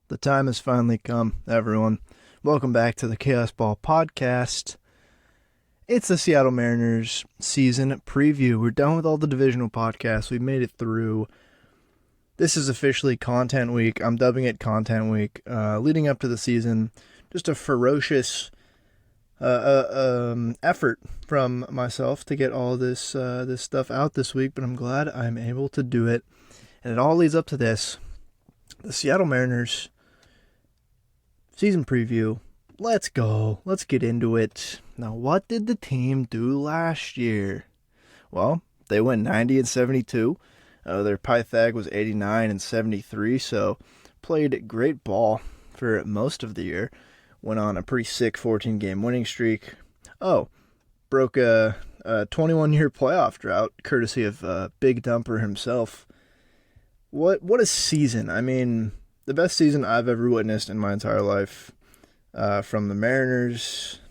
The time has finally come, everyone. Welcome back to the Chaos Ball Podcast. It's the Seattle Mariners season preview. We're done with all the divisional podcasts. We made it through. This is officially Content Week. I'm dubbing it Content Week. Leading up to the season, just a ferocious effort from myself to get all this stuff out this week, but I'm glad I'm able to do it. And it all leads up to this. The Seattle Mariners season preview. Let's go. Let's get into it. Now, what did the team do last year? Well, they went 90-72. Their Pythag was 89-73, so played great ball for most of the year. Went on a pretty sick 14-game winning streak. Broke a 21-year playoff drought, courtesy of Big Dumper himself. What a season. I mean, the best season I've ever witnessed in my entire life. From the Mariners,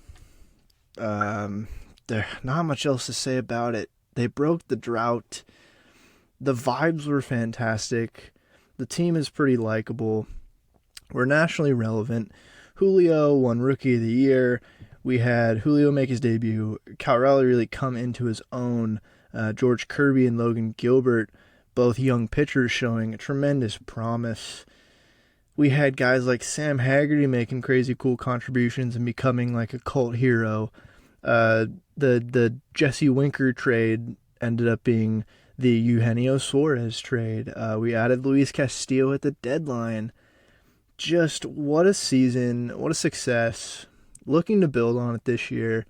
there's not much else to say about it. They broke the drought. The vibes were fantastic. The team is pretty likable. We're nationally relevant. Julio won Rookie of the Year. We had Julio make his debut. Cal Raleigh really come into his own. George Kirby and Logan Gilbert, both young pitchers showing tremendous promise. We had guys like Sam Haggerty making crazy cool contributions and becoming like a cult hero. The Jesse Winker trade ended up being the Eugenio Suarez trade. We added Luis Castillo at the deadline. Just what a season, what a success. Looking to build on it this year.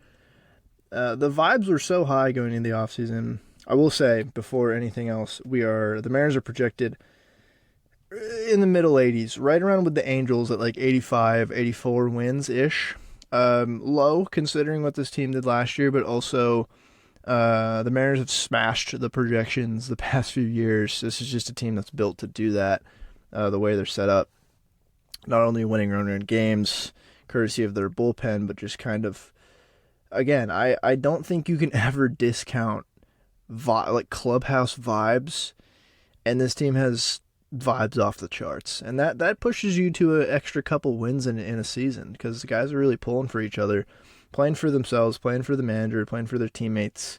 The vibes were so high going into the offseason. I will say, before anything else, the Mariners are projected in the middle 80s, right around with the Angels at like 85, 84 wins-ish. Low, considering what this team did last year, but also the Mariners have smashed the projections the past few years. This is just a team that's built to do that, the way they're set up. Not only winning run games, courtesy of their bullpen, but just kind of, again, I don't think you can ever discount clubhouse vibes, and this team has vibes off the charts, and that pushes you to an extra couple wins in a season, because the guys are really pulling for each other, playing for themselves, playing for the manager, playing for their teammates.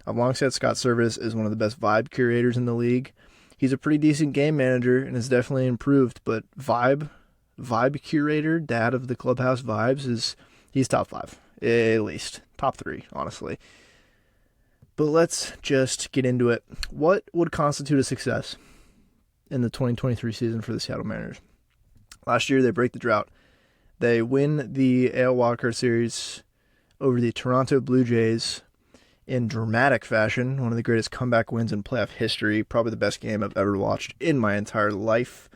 Alongside Scott Service is one of the best vibe curators in the league. He's a pretty decent game manager and has definitely improved, but vibe curator, dad of the clubhouse vibes, he's top 5, at least top 3, honestly. But let's just get into it. What would constitute a success in the 2023 season for the Seattle Mariners? Last year, they break the drought. They win the AL Wildcard Series over the Toronto Blue Jays in dramatic fashion. One of the greatest comeback wins in playoff history. Probably the best game I've ever watched in my entire life.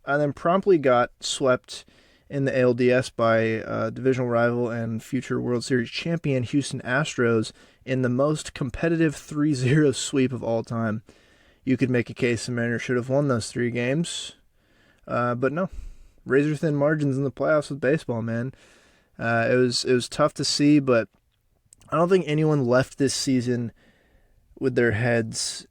And then promptly got swept in the ALDS by divisional rival and future World Series champion Houston Astros in the most competitive 3-0 sweep of all time. You could make a case the Mariners should have won those 3 games, but no. Razor-thin margins in the playoffs with baseball, man. It was tough to see, but I don't think anyone left this season with their heads,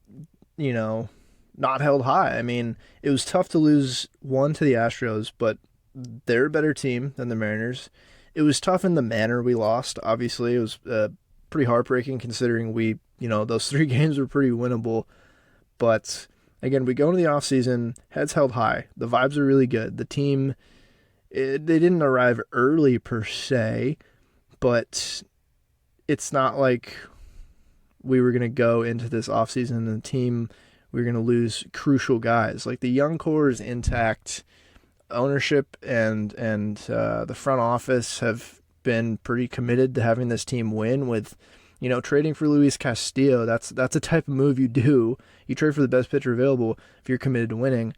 not held high. I mean, it was tough to lose one to the Astros, but they're a better team than the Mariners. It was tough in the manner we lost. Obviously, it was pretty heartbreaking considering those 3 games were pretty winnable. But again, we go into the offseason, heads held high. The vibes are really good. The team, they didn't arrive early per se, but it's not like we were going to go into this offseason and the team, we were going to lose crucial guys. Like, the young core is intact. Ownership and the front office have been pretty committed to having this team win with, trading for Luis Castillo. That's a type of move you do. You trade for the best pitcher available if you're committed to winning.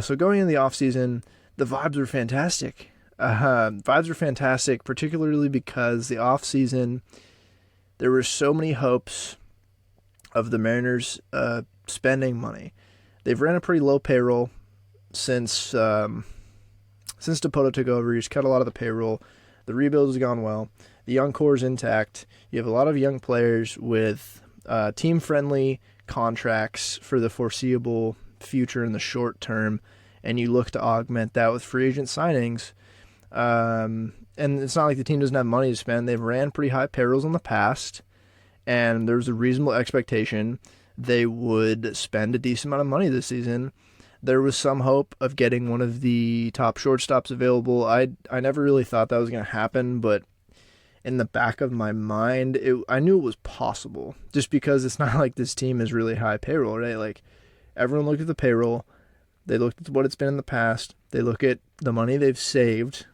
So going into the offseason, the vibes were fantastic. Particularly because the offseason, there were so many hopes of the Mariners spending money. They've ran a pretty low payroll since Dipoto took over. He's cut a lot of the payroll. The rebuild has gone well. The young core is intact. You have a lot of young players with team-friendly contracts for the foreseeable future in the short term. and you look to augment that with free agent signings. And it's not like the team doesn't have money to spend. They've ran pretty high payrolls in the past, and there's a reasonable expectation they would spend a decent amount of money this season. There was some hope of getting one of the top shortstops available. I never really thought that was going to happen, but in the back of my mind, I knew it was possible, just because it's not like this team is really high payroll, right? Like, everyone looked at the payroll, they looked at what it's been in the past, they look at the money they've saved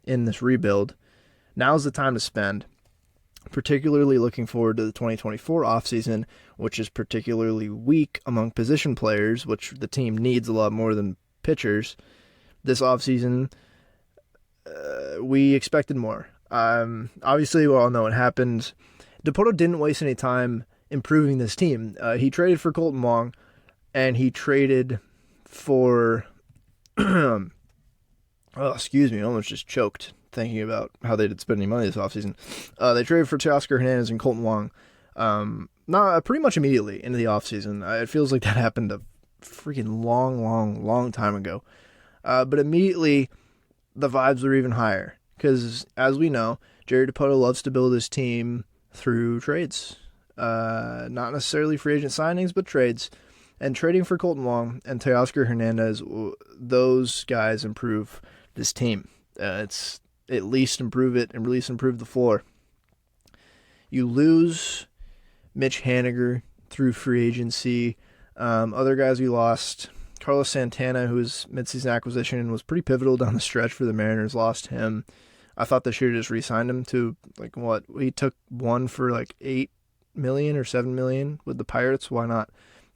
in this rebuild. Now's the time to spend, particularly looking forward to the 2024 offseason, which is particularly weak among position players, which the team needs a lot more than pitchers. This offseason, we expected more. Obviously, we all know what happened. Dipoto didn't waste any time improving this team. He traded for Colton Wong, and he traded for... excuse me, I almost just choked thinking about how they did spending money this offseason. They traded for Teoscar Hernandez and Colton Wong pretty much immediately into the offseason. It feels like that happened a freaking long time ago. But immediately, the vibes were even higher. Because, as we know, Jerry Dipoto loves to build his team through trades. Not necessarily free agent signings, but trades. And trading for Colton Wong and Teoscar Hernandez, those guys improve this team. It's at least improve it and at least improve the floor. You lose Mitch Haniger through free agency. Other guys we lost, Carlos Santana, who was midseason acquisition and was pretty pivotal down the stretch for the Mariners, lost him. I thought they should have just re-signed him to, he took one for $8 million or $7 million with the Pirates. Why not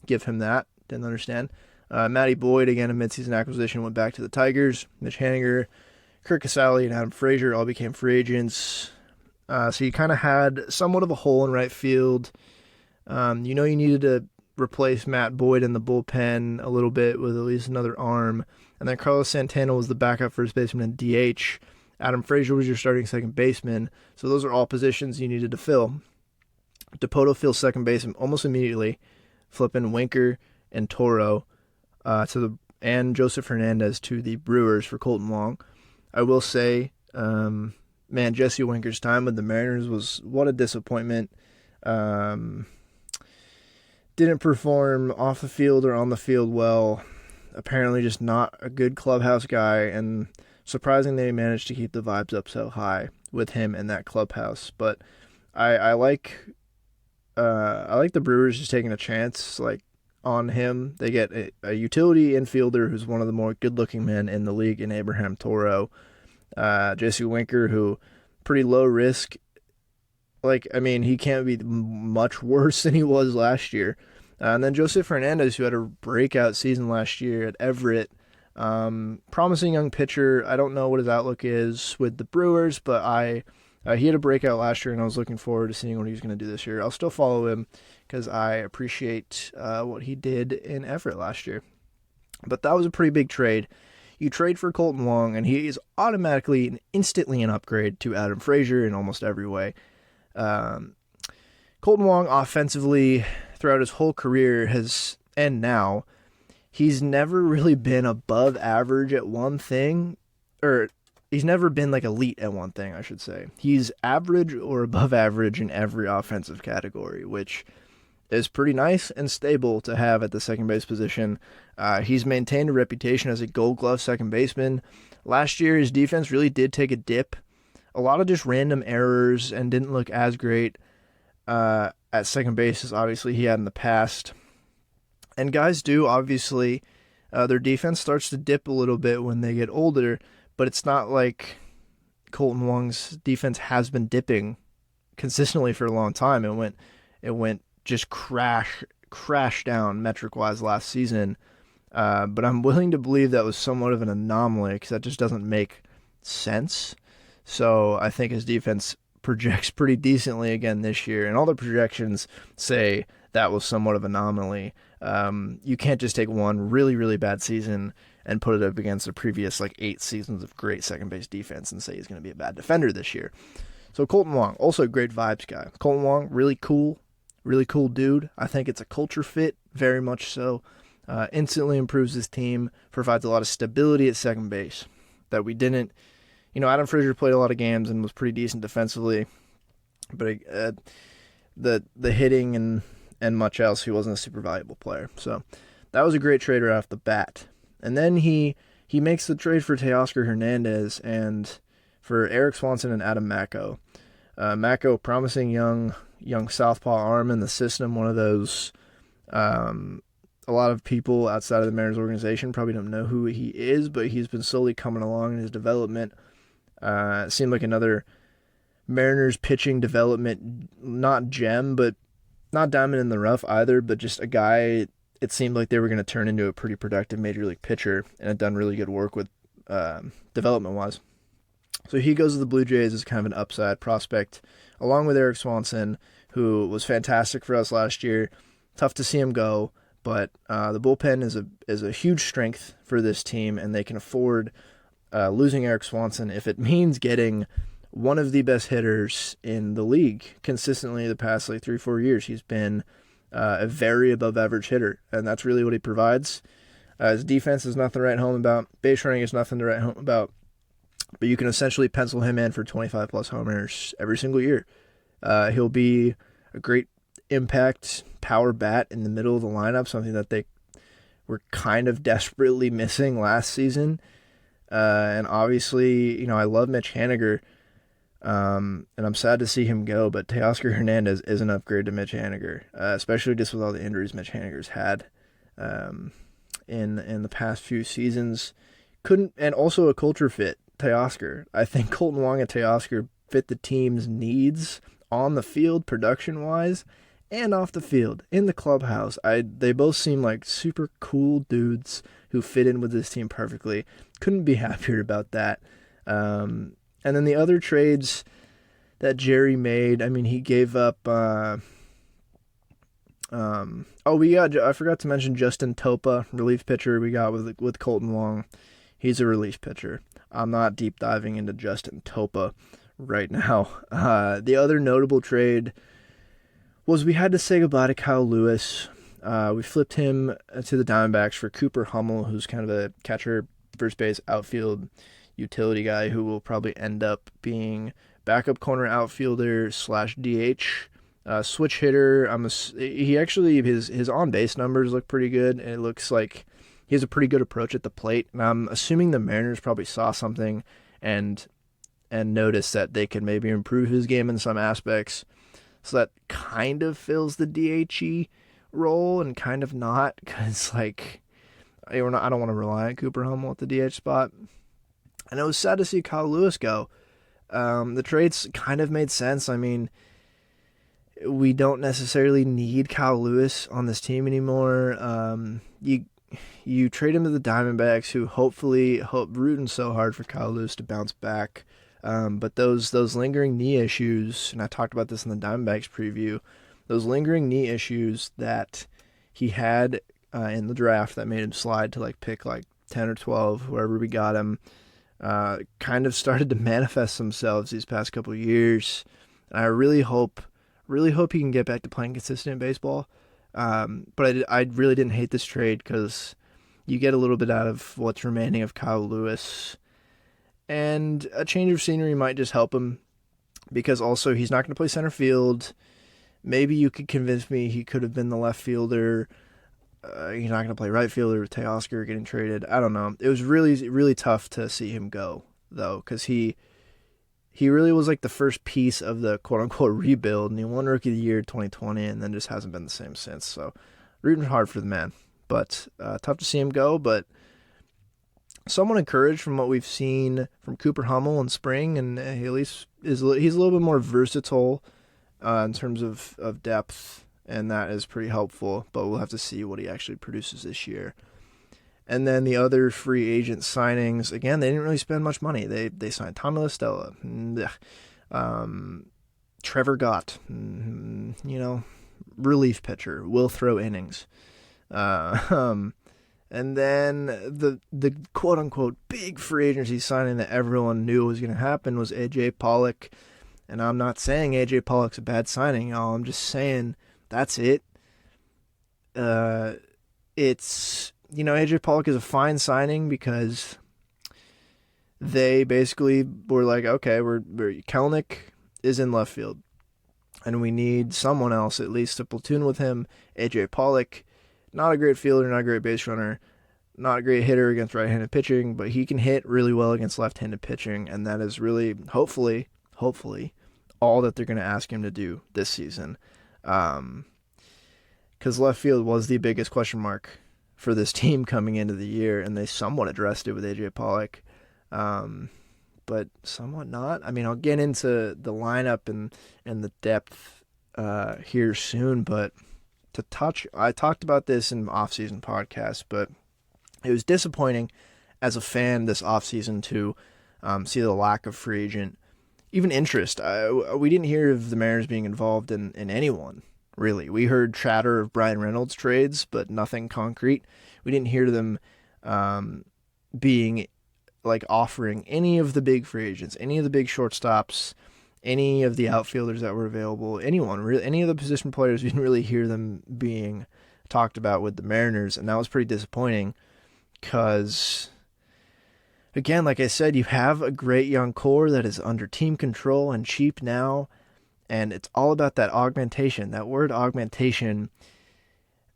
give him that? Didn't understand. Matty Boyd, again, a midseason acquisition, went back to the Tigers. Mitch Haniger, Kirk Casale, and Adam Frazier all became free agents. So you kind of had somewhat of a hole in right field. You needed to replace Matt Boyd in the bullpen a little bit with at least another arm. And then Carlos Santana was the backup first baseman and DH. Adam Frazier was your starting second baseman. So those are all positions you needed to fill. Dipoto fills second base almost immediately, flipping Winker and Toro and Joseph Hernandez to the Brewers for Colton Wong. I will say, Jesse Winker's time with the Mariners was what a disappointment. Didn't perform off the field or on the field well. Apparently just not a good clubhouse guy, and surprising they managed to keep the vibes up so high with him in that clubhouse. But I like the Brewers just taking a chance on him. They get a utility infielder who's one of the more good-looking men in the league in Abraham Toro. Jesse Winker, who pretty low risk. He can't be much worse than he was last year. And then Joseph Hernandez, who had a breakout season last year at Everett. Promising young pitcher. I don't know what his outlook is with the Brewers, but he had a breakout last year, and I was looking forward to seeing what he's going to do this year. I'll still follow him because I appreciate what he did in Everett last year. But that was a pretty big trade. You trade for Colton Wong, and he is automatically and instantly an upgrade to Adam Frazier in almost every way. Colton Wong offensively throughout his whole career he's never really been above average at one thing, or he's never been elite at one thing, I should say. He's average or above average in every offensive category, which is pretty nice and stable to have at the second base position. He's maintained a reputation as a Gold Glove second baseman. Last year, his defense really did take a dip. A lot of just random errors and didn't look as great at second base as obviously he had in the past. And guys do, obviously, their defense starts to dip a little bit when they get older, but it's not like Colton Wong's defense has been dipping consistently for a long time. It went just crash down metric-wise last season. But I'm willing to believe that was somewhat of an anomaly because that just doesn't make sense. So I think his defense projects pretty decently again this year, and all the projections say that was somewhat of an anomaly. You can't just take one really, really bad season and put it up against the previous 8 seasons of great second base defense and say he's going to be a bad defender this year. So Colton Wong, also a great vibes guy. Colton Wong, really cool dude. I think it's a culture fit, very much so. Instantly improves his team, provides a lot of stability at second base that we didn't. Adam Frazier played a lot of games and was pretty decent defensively, but the hitting and much else, he wasn't a super valuable player. So that was a great trade right off the bat. And then he makes the trade for Teoscar Hernandez and for Eric Swanson and Adam Macko. Macko, promising young southpaw arm in the system, one of those. A lot of people outside of the Mariners organization probably don't know who he is, but he's been slowly coming along in his development. It seemed like another Mariners pitching development, not gem, but not diamond in the rough either, but just a guy it seemed like they were going to turn into a pretty productive major league pitcher and had done really good work with development-wise. So he goes to the Blue Jays as kind of an upside prospect, along with Eric Swanson, who was fantastic for us last year. Tough to see him go, but the bullpen is a huge strength for this team, and they can afford losing Eric Swanson if it means getting one of the best hitters in the league consistently the past 3-4 years. He's been a very above average hitter, and that's really what he provides. His defense is nothing to write home about. Base running is nothing to write home about. But you can essentially pencil him in for 25 plus homers every single year. He'll be a great impact power bat in the middle of the lineup, something that they were kind of desperately missing last season. And obviously, I love Mitch Haniger, and I'm sad to see him go, but Teoscar Hernandez is an upgrade to Mitch Haniger, especially just with all the injuries Mitch Haniger's had in the past few seasons. And also a culture fit, Teoscar. I think Kolten Wong and Teoscar fit the team's needs on the field, production-wise, and off the field, in the clubhouse. They both seem like super cool dudes who fit in with this team perfectly. Couldn't be happier about that. And then the other trades that Jerry made, he gave up... I forgot to mention Justin Topa, relief pitcher we got with Kolten Wong. He's a relief pitcher. I'm not deep diving into Justin Topa right now. The other notable trade was we had to say goodbye to Kyle Lewis. We flipped him to the Diamondbacks for Cooper Hummel, who's kind of a catcher, first base, outfield utility guy who will probably end up being backup corner outfielder / DH. Switch hitter. His on base numbers look pretty good, and it looks like he has a pretty good approach at the plate. And I'm assuming the Mariners probably saw something and noticed that they could maybe improve his game in some aspects. So that kind of fills the DHE role and kind of not, because I don't want to rely on Cooper Hummel at the DH spot. And it was sad to see Kyle Lewis go. The trades kind of made sense. We don't necessarily need Kyle Lewis on this team anymore. You trade him to the Diamondbacks, who rooting so hard for Kyle Lewis to bounce back. But those lingering knee issues, and I talked about this in the Diamondbacks preview, those lingering knee issues that he had in the draft that made him slide to pick 10 or 12, wherever we got him, kind of started to manifest themselves these past couple of years. And I really hope he can get back to playing consistent baseball. But I really didn't hate this trade because you get a little bit out of what's remaining of Kyle Lewis. And a change of scenery might just help him, because also he's not going to play center field. Maybe you could convince me he could have been the left fielder. He's not going to play right fielder with Teoscar getting traded. I don't know. It was really, really tough to see him go, though, because he really was the first piece of the quote-unquote rebuild, and he won Rookie of the Year 2020 and then just hasn't been the same since. So rooting hard for the man. But tough to see him go, but somewhat encouraged from what we've seen from Cooper Hummel in spring, and he at least he's a little bit more versatile in terms of depth, and that is pretty helpful, but we'll have to see what he actually produces this year. And then the other free agent signings, again, they didn't really spend much money. They signed Tommy La Stella, Trevor Gott, relief pitcher, will throw innings. And then the quote-unquote big free agency signing that everyone knew was going to happen was A.J. Pollock. And I'm not saying A.J. Pollock's a bad signing, y'all. I'm just saying that's it. it's, AJ Pollock is a fine signing because they basically were like, okay, we're Kelnick is in left field, and we need someone else at least to platoon with him. AJ Pollock, not a great fielder, not a great base runner, not a great hitter against right-handed pitching, but he can hit really well against left-handed pitching, and that is really, hopefully, all that they're going to ask him to do this season. Because left field was the biggest question mark for this team coming into the year, and they somewhat addressed it with AJ Pollock, but somewhat not. I mean, I'll get into the lineup and the depth here soon, but I talked about this in offseason podcast, but it was disappointing as a fan this offseason to see the lack of free agent, even interest. We didn't hear of the Mariners being involved in anyone, really. We heard chatter of Brian Reynolds trades, but nothing concrete. We didn't hear them being like offering any of the big free agents, any of the big shortstops, any of the outfielders that were available, anyone, really, any of the position players. We didn't really hear them being talked about with the Mariners, and that was pretty disappointing because, again, like I said, you have a great young core that is under team control and cheap now, and it's all about that augmentation. That word augmentation,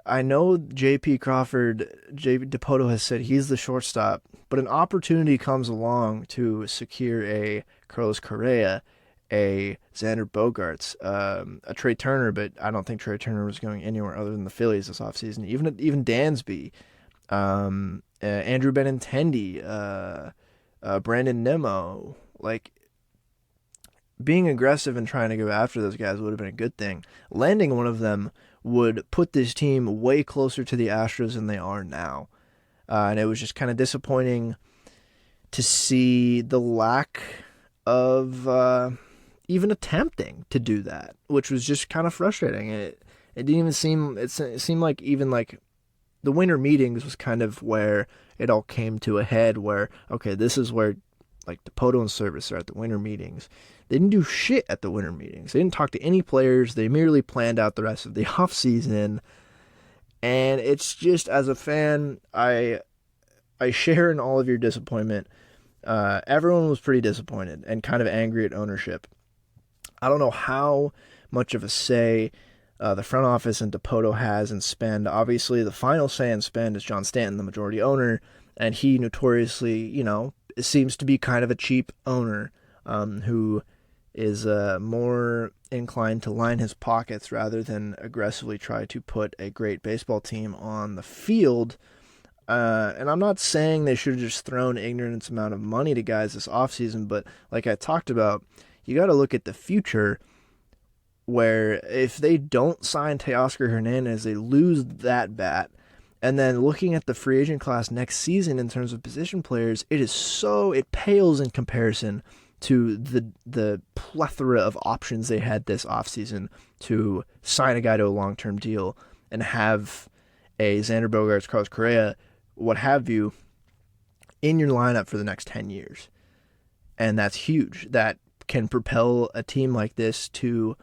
I know J.P. Dipoto has said he's the shortstop, but an opportunity comes along to secure a Carlos Correa, a Xander Bogaerts, a Trey Turner, but I don't think Trey Turner was going anywhere other than the Phillies this offseason. Even Dansby, Andrew Benintendi, Brandon Nimmo. Like, being aggressive and trying to go after those guys would have been a good thing. Landing one of them would put this team way closer to the Astros than they are now. And it was just kind of disappointing to see the lack of even attempting to do that, which was just kind of frustrating. It didn't even seem, it seemed like even like the winter meetings was kind of where it all came to a head where, okay, this is where like Dipoto and Service are at the winter meetings. They didn't do shit at the winter meetings. They didn't talk to any players. They merely planned out the rest of the offseason. And it's just, as a fan, I share in all of your disappointment. Everyone was pretty disappointed and kind of angry at ownership. I don't know how much of a say the front office and Dipoto has in spend. Obviously, the final say in spend is John Stanton, the majority owner, and he notoriously, seems to be kind of a cheap owner who is more inclined to line his pockets rather than aggressively try to put a great baseball team on the field. And I'm not saying they should have just thrown ignorance amount of money to guys this offseason, but like I talked about, you got to look at the future where if they don't sign Teoscar Hernandez, they lose that bat. And then looking at the free agent class next season in terms of position players, it pales in comparison to the plethora of options they had this offseason to sign a guy to a long-term deal and have a Xander Bogaerts, Carlos Correa, what have you, in your lineup for the next 10 years. And that's huge. That can propel a team like this to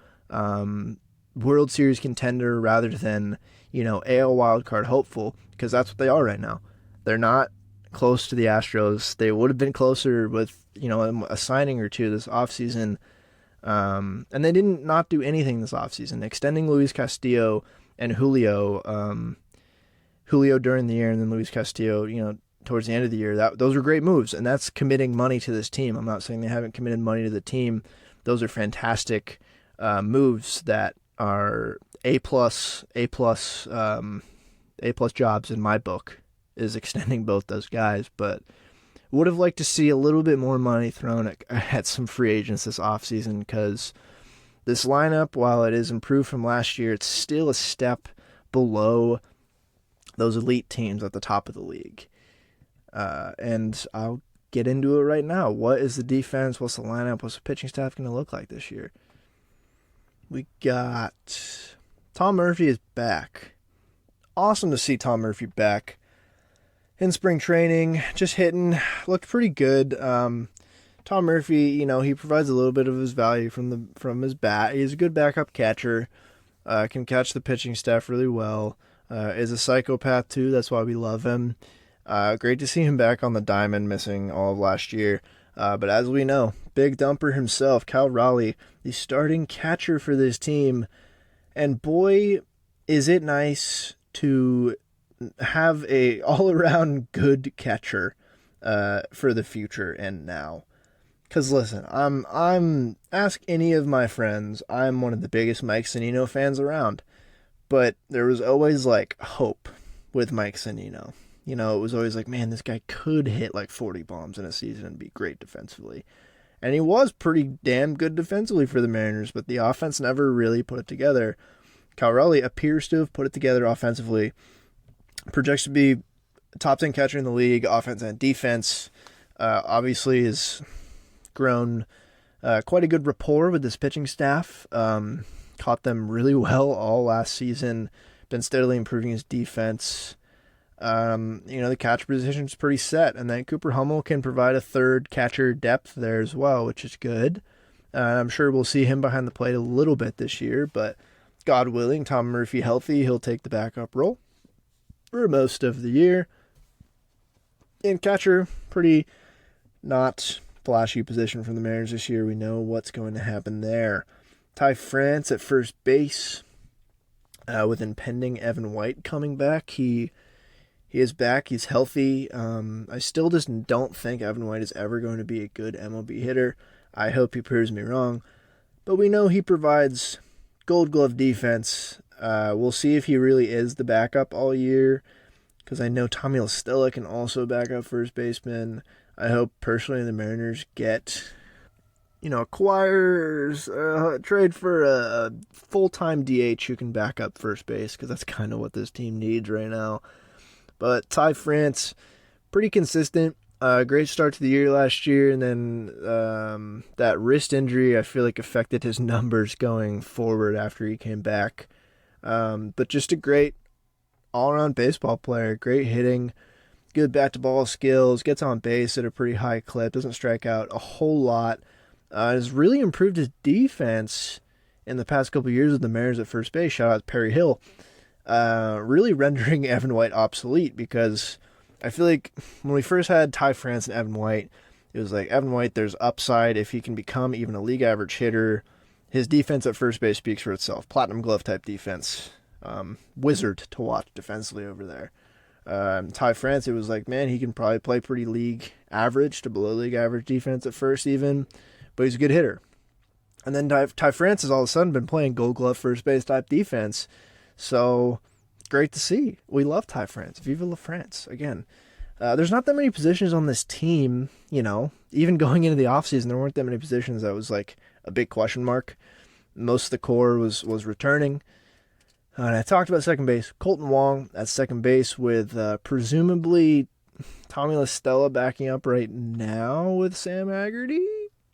World Series contender rather than, AL wildcard hopeful, because that's what they are right now. They're not close to the Astros. They would have been closer with, a signing or two this offseason. And they didn't not do anything this offseason. Extending Luis Castillo and Julio, Julio during the year and then Luis Castillo, towards the end of the year, those were great moves, and that's committing money to this team. I'm not saying they haven't committed money to the team. Those are fantastic moves that are A+ jobs in my book, is extending both those guys, but would have liked to see a little bit more money thrown at some free agents this offseason, because this lineup, while it is improved from last year, it's still a step below those elite teams at the top of the league. And I'll get into it right now. What is the defense? What's the lineup? What's the pitching staff going to look like this year? We got Tom Murphy is back. Awesome to see Tom Murphy back in spring training, just hitting, looked pretty good. Tom Murphy, he provides a little bit of his value from his bat. He's a good backup catcher, can catch the pitching staff really well. is a psychopath too. That's why we love him. Great to see him back on the diamond, missing all of last year. But as we know, big dumper himself, Cal Raleigh, the starting catcher for this team. And boy, is it nice to have a all-around good catcher for the future and now. Because listen, I'm ask any of my friends, I'm one of the biggest Mike Sannino fans around. But there was always like hope with Mike Sannino. You know, it was always like, man, this guy could hit like 40 bombs in a season and be great defensively. And he was pretty damn good defensively for the Mariners, but the offense never really put it together. Cal Raleigh appears to have put it together offensively. Projects to be top 10 catcher in the league, offense and defense. Obviously has grown quite a good rapport with this pitching staff. Caught them really well all last season. Been steadily improving his defense. The catcher position is pretty set, and then Cooper Hummel can provide a third catcher depth there as well, which is good. I'm sure we'll see him behind the plate a little bit this year, but God willing, Tom Murphy healthy, he'll take the backup role for most of the year. And catcher, pretty not flashy position from the Mariners this year. We know what's going to happen there. Ty France at first base, with impending Evan White coming back. He is back. He's healthy. I still just don't think Evan White is ever going to be a good MLB hitter. I hope he proves me wrong. But we know he provides Gold Glove defense. We'll see if he really is the backup all year, because I know Tommy La Stella can also back up first baseman. I hope personally the Mariners acquires, trade for a full-time DH who can back up first base, because that's kind of what this team needs right now. But Ty France, pretty consistent. Great start to the year last year, and then that wrist injury, I feel like, affected his numbers going forward after he came back. But just a great all-around baseball player, great hitting, good bat-to-ball skills, gets on base at a pretty high clip, doesn't strike out a whole lot. Has really improved his defense in the past couple of years with the Mariners at first base. Shout out to Perry Hill. Really rendering Evan White obsolete, because I feel like when we first had Ty France and Evan White, it was like, Evan White, there's upside if he can become even a league average hitter. His defense at first base speaks for itself. Platinum glove type defense. Wizard to watch defensively over there. Ty France, it was like, man, he can probably play pretty league average to below league average defense at first even, but he's a good hitter. And then Ty France has all of a sudden been playing Gold Glove first base type defense. So great to see. We love Ty France. Viva la France. Again, there's not that many positions on this team, even going into the offseason, there weren't that many positions that was like a big question mark. Most of the core was returning. And I talked about second base. Colton Wong at second base with presumably Tommy La Stella backing up right now with Sam Haggerty?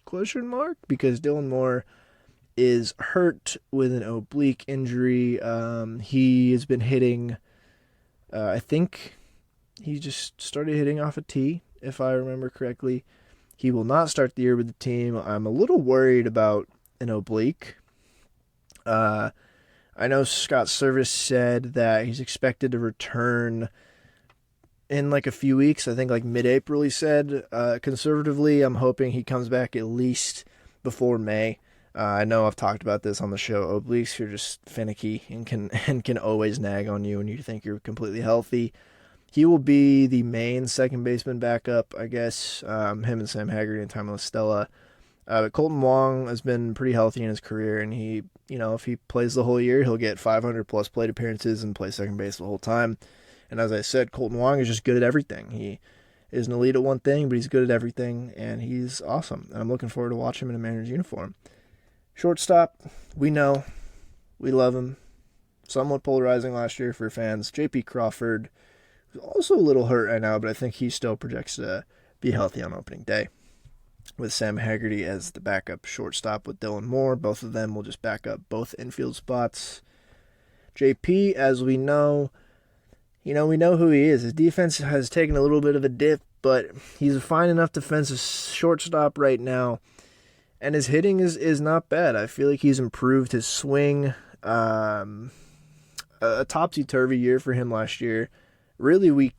Question mark? Because Dylan Moore is hurt with an oblique injury. He has been hitting, I think he just started hitting off a tee, if I remember correctly. He will not start the year with the team. I'm a little worried about an oblique. I know Scott Service said that he's expected to return in like a few weeks. I think like mid-April he said. Conservatively, I'm hoping he comes back at least before May. I know I've talked about this on the show. Obliques are just finicky and can always nag on you when you think you're completely healthy. He will be the main second baseman backup, I guess. Him and Sam Haggerty and Tommy La Stella. But Colton Wong has been pretty healthy in his career, and he, if he plays the whole year, he'll get 500 plus plate appearances and play second base the whole time. And as I said, Colton Wong is just good at everything. He is an elite at one thing, but he's good at everything, and he's awesome. And I'm looking forward to watching him in a Mariners uniform. Shortstop, we know, we love him. Somewhat polarizing last year for fans. J.P. Crawford, who's also a little hurt right now, but I think he still projects to be healthy on opening day. With Sam Haggerty as the backup shortstop with Dylan Moore. Both of them will just back up both infield spots. JP, as we know, we know who he is. His defense has taken a little bit of a dip, but he's a fine enough defensive shortstop right now. And his hitting is not bad. I feel like he's improved his swing. a topsy-turvy year for him last year. Really,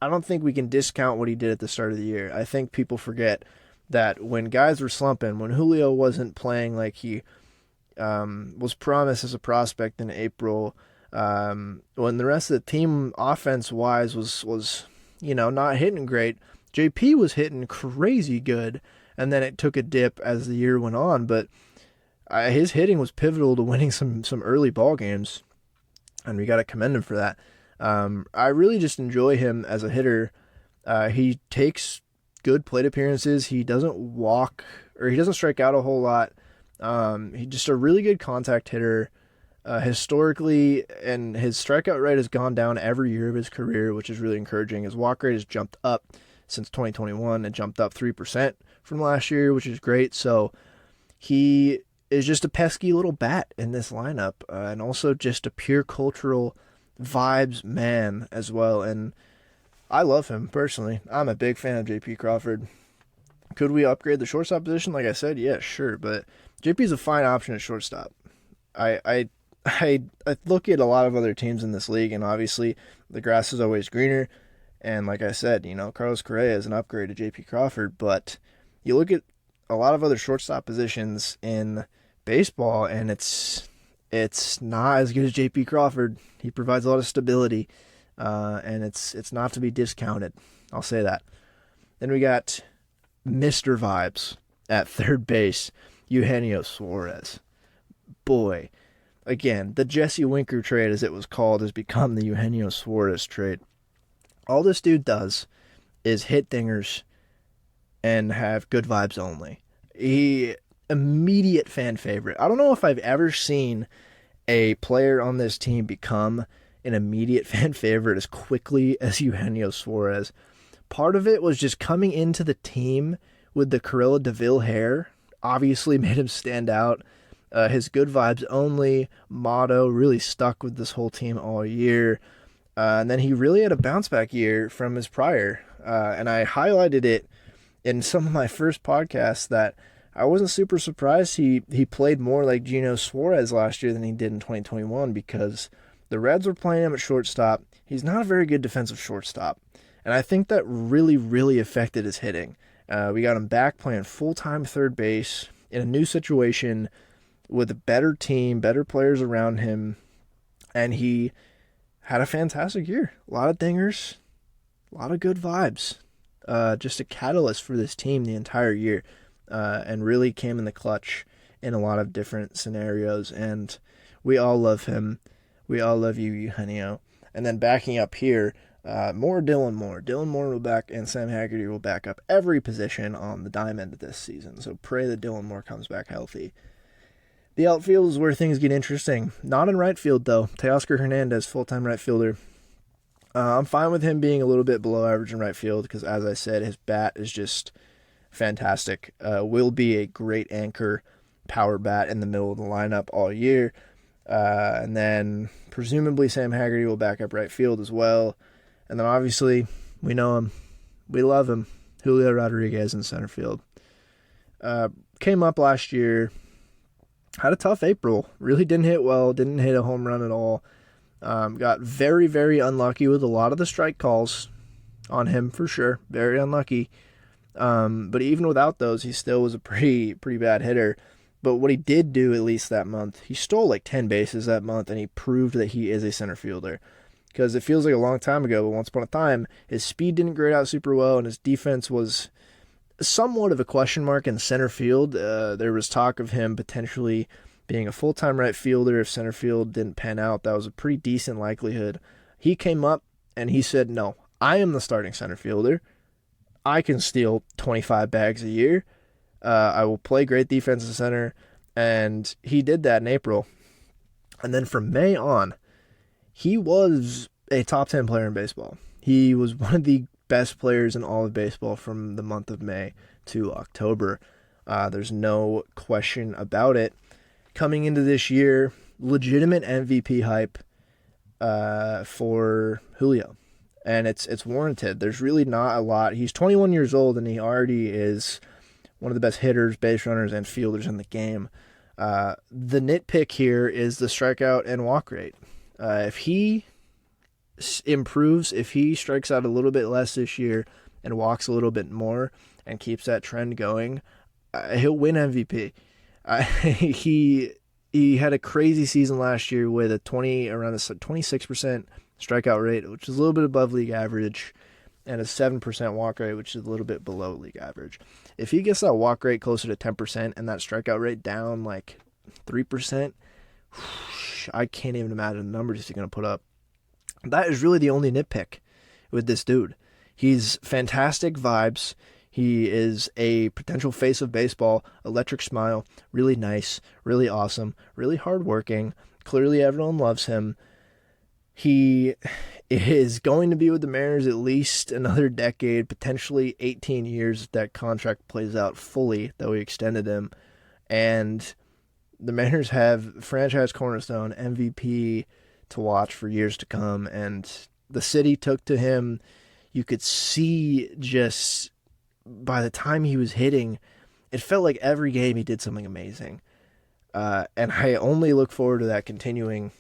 I don't think we can discount what he did at the start of the year. I think people forget that when guys were slumping, when Julio wasn't playing like he was promised as a prospect in April, when the rest of the team offense-wise was not hitting great, JP was hitting crazy good, and then it took a dip as the year went on, but his hitting was pivotal to winning some early ball games, and we got to commend him for that. I really just enjoy him as a hitter. He takes good plate appearances. He doesn't walk, or he doesn't strike out a whole lot. He's just a really good contact hitter. Historically, and his strikeout rate has gone down every year of his career, which is really encouraging. His walk rate has jumped up since 2021 and jumped up 3% from last year, which is great. So he is just a pesky little bat in this lineup, and also just a pure cultural vibes man as well. And I love him personally. I'm a big fan of JP Crawford. Could we upgrade the shortstop position? Like I said, yeah, sure. But JP's a fine option at shortstop. I look at a lot of other teams in this league, and obviously the grass is always greener. And like I said, Carlos Correa is an upgrade to JP Crawford. But you look at a lot of other shortstop positions in baseball, and it's not as good as JP Crawford. He provides a lot of stability, and it's not to be discounted. I'll say that. Then we got Mr. Vibes at third base, Eugenio Suarez. Boy, again, the Jesse Winker trade, as it was called, has become the Eugenio Suarez trade. All this dude does is hit dingers and have good vibes only. He immediate fan favorite. I don't know if I've ever seen a player on this team become an immediate fan favorite as quickly as Eugenio Suarez. Part of it was just coming into the team with the Corella DeVille hair. Obviously made him stand out. His good vibes only motto really stuck with this whole team all year. And then he really had a bounce back year from his prior. And I highlighted it in some of my first podcasts that I wasn't super surprised he played more like Gino Suarez last year than he did in 2021, because the Reds were playing him at shortstop. He's not a very good defensive shortstop. And I think that really, really affected his hitting. We got him back playing full-time third base in a new situation with a better team, better players around him, and he had a fantastic year. A lot of dingers, a lot of good vibes. Just a catalyst for this team the entire year, and really came in the clutch in a lot of different scenarios, and we all love him. We all love you, Eugenio. And then backing up here, more Dylan Moore. Dylan Moore will back, and Sam Haggerty will back up every position on the diamond this season. So pray that Dylan Moore comes back healthy. The outfield is where things get interesting. Not in right field, though. Teoscar Hernandez, full-time right fielder. I'm fine with him being a little bit below average in right field because, as I said, his bat is just fantastic. Will be a great anchor power bat in the middle of the lineup all year. And then presumably Sam Haggerty will back up right field as well. And then obviously we know him. We love him. Julio Rodriguez in center field. Came up last year. Had a tough April. Really didn't hit well. Didn't hit a home run at all. Got very, very unlucky with a lot of the strike calls on him for sure. Very unlucky. But even without those, he still was a pretty bad hitter. But what he did do, at least that month, he stole like 10 bases that month, and he proved that he is a center fielder. Because it feels like a long time ago, but once upon a time, his speed didn't grade out super well, and his defense was somewhat of a question mark in center field. There was talk of him potentially being a full-time right fielder if center field didn't pan out. That was a pretty decent likelihood. He came up, and he said, no, I am the starting center fielder. I can steal 25 bags a year. I will play great defense in center, and he did that in April. And then from May on, he was a top 10 player in baseball. He was one of the best players in all of baseball from the month of May to October. There's no question about it. Coming into this year, legitimate MVP hype for Julio. And it's warranted. There's really not a lot. He's 21 years old, and he already is one of the best hitters, base runners, and fielders in the game. The nitpick here is the strikeout and walk rate. If he improves, if he strikes out a little bit less this year and walks a little bit more and keeps that trend going, he'll win MVP. He had a crazy season last year with around a 26% strikeout rate, which is a little bit above league average, and a 7% walk rate, which is a little bit below league average. If he gets that walk rate closer to 10% and that strikeout rate down like 3%, I can't even imagine the numbers he's going to put up. That is really the only nitpick with this dude. He's fantastic vibes. He is a potential face of baseball, electric smile, really nice, really awesome, really hardworking. Clearly everyone loves him. He is going to be with the Mariners at least another decade, potentially 18 years if that contract plays out fully, though we extended him. And the Mariners have franchise cornerstone, MVP to watch for years to come. And the city took to him. You could see just by the time he was hitting, it felt like every game he did something amazing. And I only look forward to that continuing.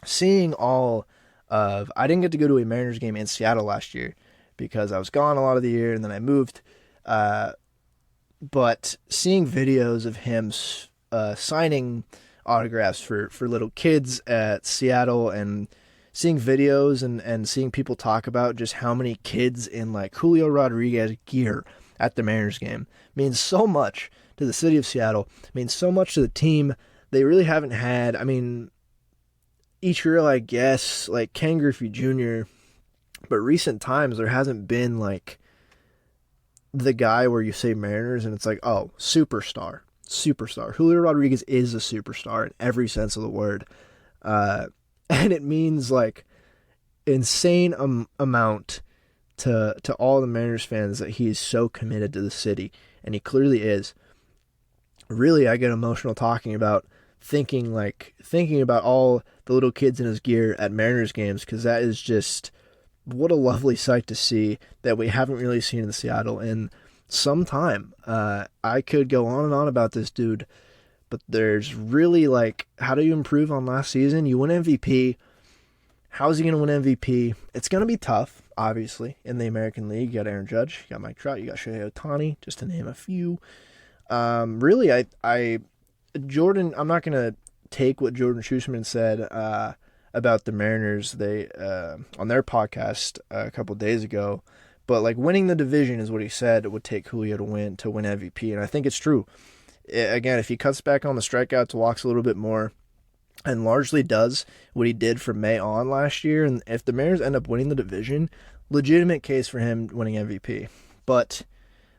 Seeing I didn't get to go to a Mariners game in Seattle last year because I was gone a lot of the year and then I moved. But seeing videos of him signing autographs for little kids at Seattle, and seeing videos and seeing people talk about just how many kids in like Julio Rodriguez gear at the Mariners game means so much to the city of Seattle, means so much to the team. They really haven't had, Ichiro, I guess, like Ken Griffey Jr., but recent times there hasn't been like the guy where you say Mariners and it's like, oh, superstar. Julio Rodriguez is a superstar in every sense of the word. And it means like insane amount to all the Mariners fans that he is so committed to the city, and he clearly is. Really, I get emotional talking about thinking about all the little kids in his gear at Mariners games, because that is just what a lovely sight to see that we haven't really seen in Seattle in some time. I could go on and on about this dude, but there's really like, how do you improve on last season? You win MVP. How's he going to win MVP? It's going to be tough, obviously, in the American League. You got Aaron Judge, you got Mike Trout, you got Shohei Ohtani, just to name a few. Really, Jordan, I'm not going to take what Jordan Schusterman said about the Mariners they on their podcast a couple days ago, but like winning the division is what he said it would take Julio to win MVP, and I think it's true. Again, if he cuts back on the strikeouts, walks a little bit more, and largely does what he did from May on last year, and if the Mariners end up winning the division, legitimate case for him winning MVP. But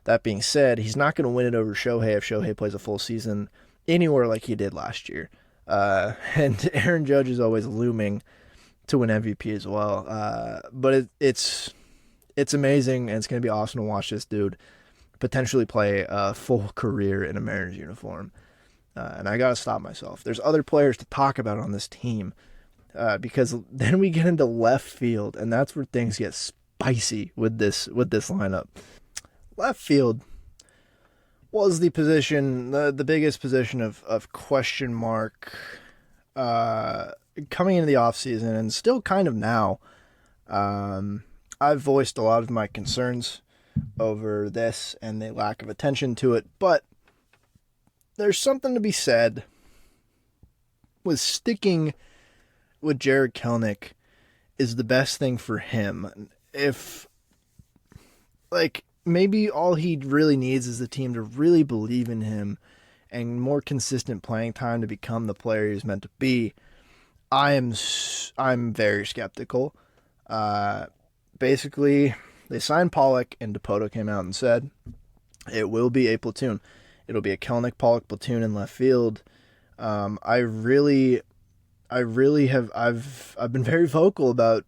that being said, he's not going to win it over Shohei if Shohei plays a full season anywhere like he did last year. And Aaron Judge is always looming to win MVP as well. But it's amazing, and it's going to be awesome to watch this dude potentially play a full career in a Mariners uniform. And I got to stop myself. There's other players to talk about on this team, because then we get into left field, and that's where things get spicy with this lineup. Left field was the position, the biggest position of question mark coming into the offseason, and still kind of now. I've voiced a lot of my concerns over this and the lack of attention to it, but there's something to be said with sticking with Jared Kelenic is the best thing for him. If, like, maybe all he really needs is the team to really believe in him and more consistent playing time to become the player he's meant to be. I'm very skeptical. Basically, they signed Pollock, and Dipoto came out and said it will be a platoon. It'll be a Kelenic Pollock platoon in left field. I've been very vocal about.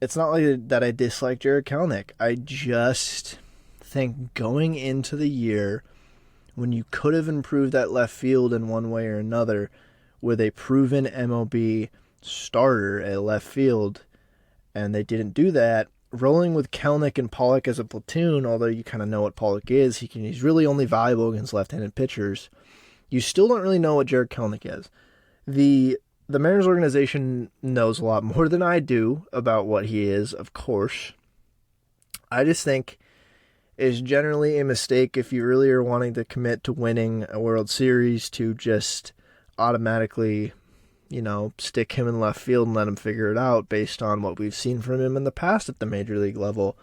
It's not like that I dislike Jared Kelenic. I just think going into the year, when you could have improved that left field in one way or another with a proven MLB starter at left field, and they didn't do that, rolling with Kelenic and Pollock as a platoon, although you kind of know what Pollock is, he's really only valuable against left-handed pitchers, you still don't really know what Jared Kelenic is. The the Mariners organization knows a lot more than I do about what he is, of course. I just think it's generally a mistake if you really are wanting to commit to winning a World Series to just automatically, stick him in left field and let him figure it out based on what we've seen from him in the past at the major league level.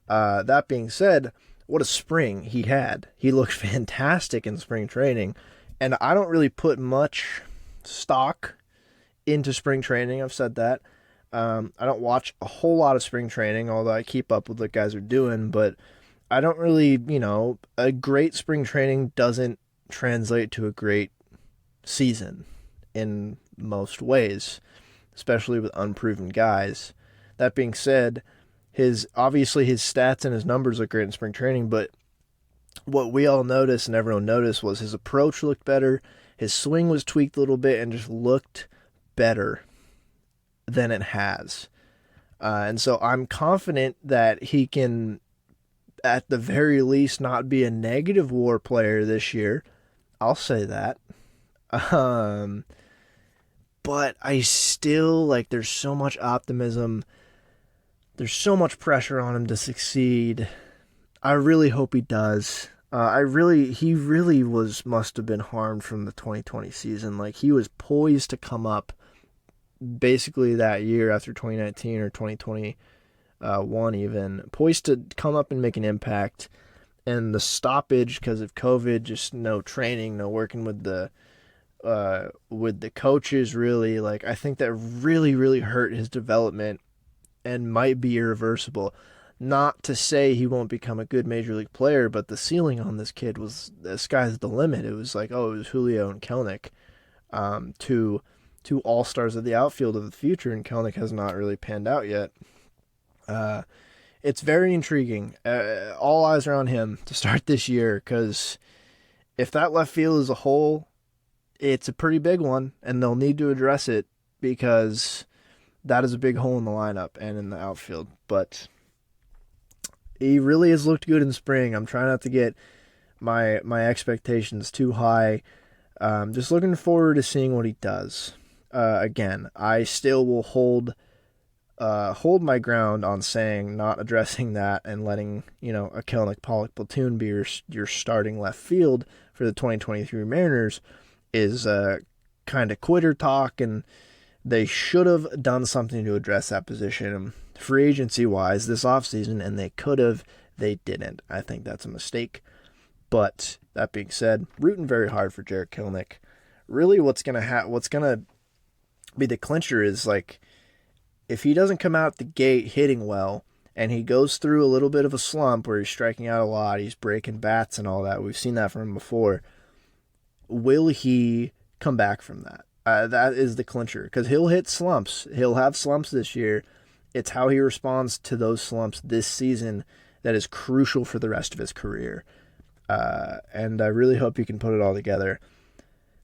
That being said, what a spring he had. He looked fantastic in spring training, and I don't really put much stock into spring training. I've said that. I don't watch a whole lot of spring training, although I keep up with what guys are doing, but I don't really, a great spring training doesn't translate to a great season in most ways, especially with unproven guys. That being said, obviously his stats and his numbers look great in spring training, but what we all noticed and everyone noticed was his approach looked better, his swing was tweaked a little bit and just looked better than it has. And so I'm confident that he can, at the very least, not be a negative WAR player this year. I'll say that. But I still, there's so much optimism. There's so much pressure on him to succeed. I really hope he does. He really must have been harmed from the 2020 season. He was poised to come up basically that year after 2019 or 2021 even, poised to come up and make an impact. And the stoppage because of COVID, just no training, no working with the coaches, really, I think that really, really hurt his development and might be irreversible. Not to say he won't become a good major league player, but the ceiling on this kid was the sky's the limit. It was it was Julio and Kelenic, two all-stars of the outfield of the future, and Kelenic has not really panned out yet. It's very intriguing. All eyes are on him to start this year, because if that left field is a hole, it's a pretty big one, and they'll need to address it, because that is a big hole in the lineup and in the outfield. But he really has looked good in spring. I'm trying not to get my expectations too high. Just looking forward to seeing what he does. Again, I still will hold my ground on saying not addressing that and letting a Kelenic Pollock platoon be your starting left field for the 2023 Mariners is kind of quitter talk, and they should have done something to address that position free agency wise this offseason, and they could have. They didn't. I think that's a mistake. But that being said, rooting very hard for Jarred Kelenic. Really, what's gonna be the clincher is if he doesn't come out the gate hitting well, and he goes through a little bit of a slump where he's striking out a lot, he's breaking bats and all that. We've seen that from him before. Will he come back from that? That is the clincher, because he'll hit slumps. He'll have slumps this year. It's how he responds to those slumps this season that is crucial for the rest of his career. And I really hope he can put it all together.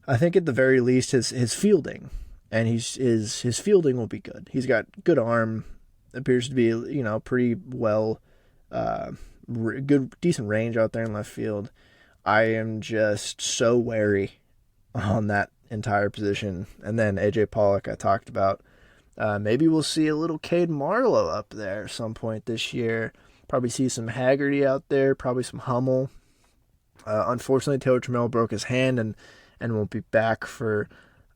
I think at the very least his fielding, and his fielding will be good. He's got good arm, appears to be pretty well, decent range out there in left field. I am just so wary on that entire position. And then AJ Pollock I talked about. Maybe we'll see a little Cade Marlowe up there at some point this year. Probably see some Haggerty out there, probably some Hummel. Unfortunately, Taylor Trammell broke his hand and won't be back for,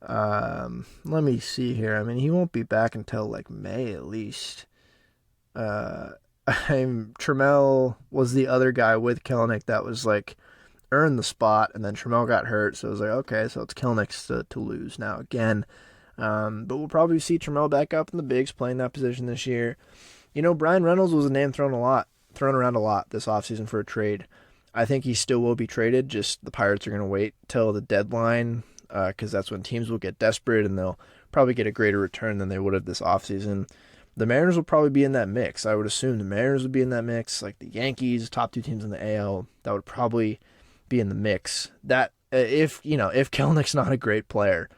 let me see here. I mean, he won't be back until May at least. Trammell was the other guy with Kelenic that was earned the spot, and then Trammell got hurt, so it was okay, so it's Kelenic's to lose now again. But we'll probably see Trammell back up in the bigs playing that position this year. Brian Reynolds was a name thrown around a lot this offseason for a trade. I think he still will be traded, just the Pirates are going to wait till the deadline, because that's when teams will get desperate and they'll probably get a greater return than they would have this offseason. The Mariners will probably be in that mix. I would assume the Mariners would be in that mix, the Yankees, top two teams in the AL, that would probably be in the mix. That if Kelenic's not a great player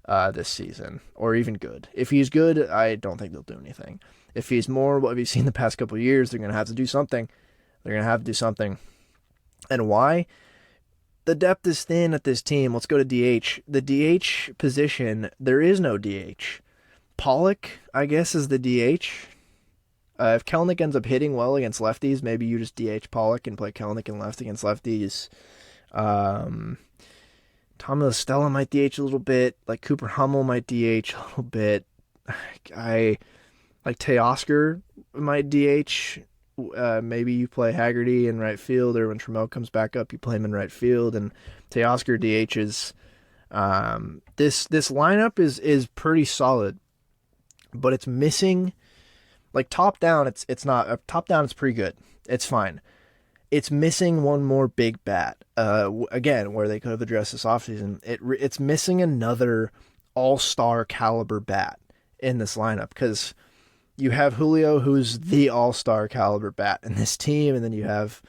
this season, or even good. If he's good, I don't think they'll do anything. If he's more what we've seen the past couple of years, they're going to have to do something. And why? The depth is thin at this team. Let's go to DH. The DH position, there is no DH. Pollock, I guess, is the DH. If Kelenic ends up hitting well against lefties, maybe you just DH Pollock and play Kelenic and left against lefties. Tommy LaStella might DH a little bit. Like Cooper Hummel might DH a little bit. I like Teoscar might DH. Maybe you play Haggerty in right field, or when Trammell comes back up, you play him in right field, and Teoscar DHs. This lineup is pretty solid, but it's missing. Like top down, it's not top down. It's pretty good. It's fine. It's missing one more big bat. Again, where they could have addressed this offseason, it's missing another all-star caliber bat in this lineup, because you have Julio, who's the all-star caliber bat in this team, and then you have,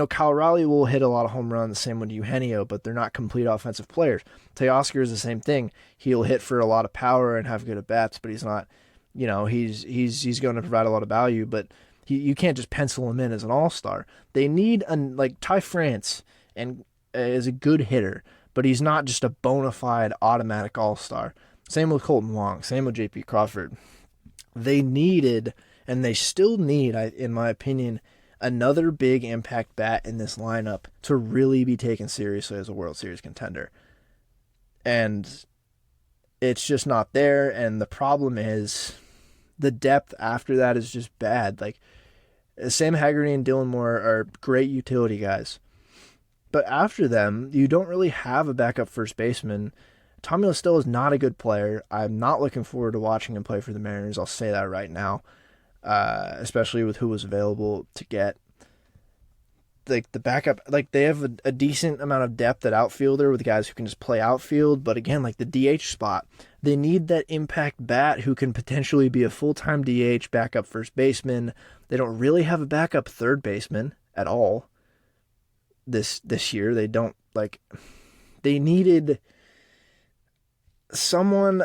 Kyle Raleigh will hit a lot of home runs, same with Eugenio, but they're not complete offensive players. Teoscar is the same thing. He'll hit for a lot of power and have good at-bats, but he's not, he's going to provide a lot of value, but you can't just pencil him in as an all-star. They need, like Ty France and is a good hitter, but he's not just a bona fide automatic all-star. Same with Colton Wong, same with J.P. Crawford. They needed, and they still need, in my opinion, another big impact bat in this lineup to really be taken seriously as a World Series contender. And it's just not there, and the problem is the depth after that is just bad. Like, Sam Haggerty and Dylan Moore are great utility guys, but after them, you don't really have a backup first baseman. Tommy LaStella is not a good player. I'm not looking forward to watching him play for the Mariners. I'll say that right now, especially with who was available to get. Like the backup, like they have a decent amount of depth at outfielder with guys who can just play outfield. But again, like the DH spot, they need that impact bat who can potentially be a full-time DH, backup first baseman. They don't really have a backup third baseman at all this year. They don't, like, they needed someone,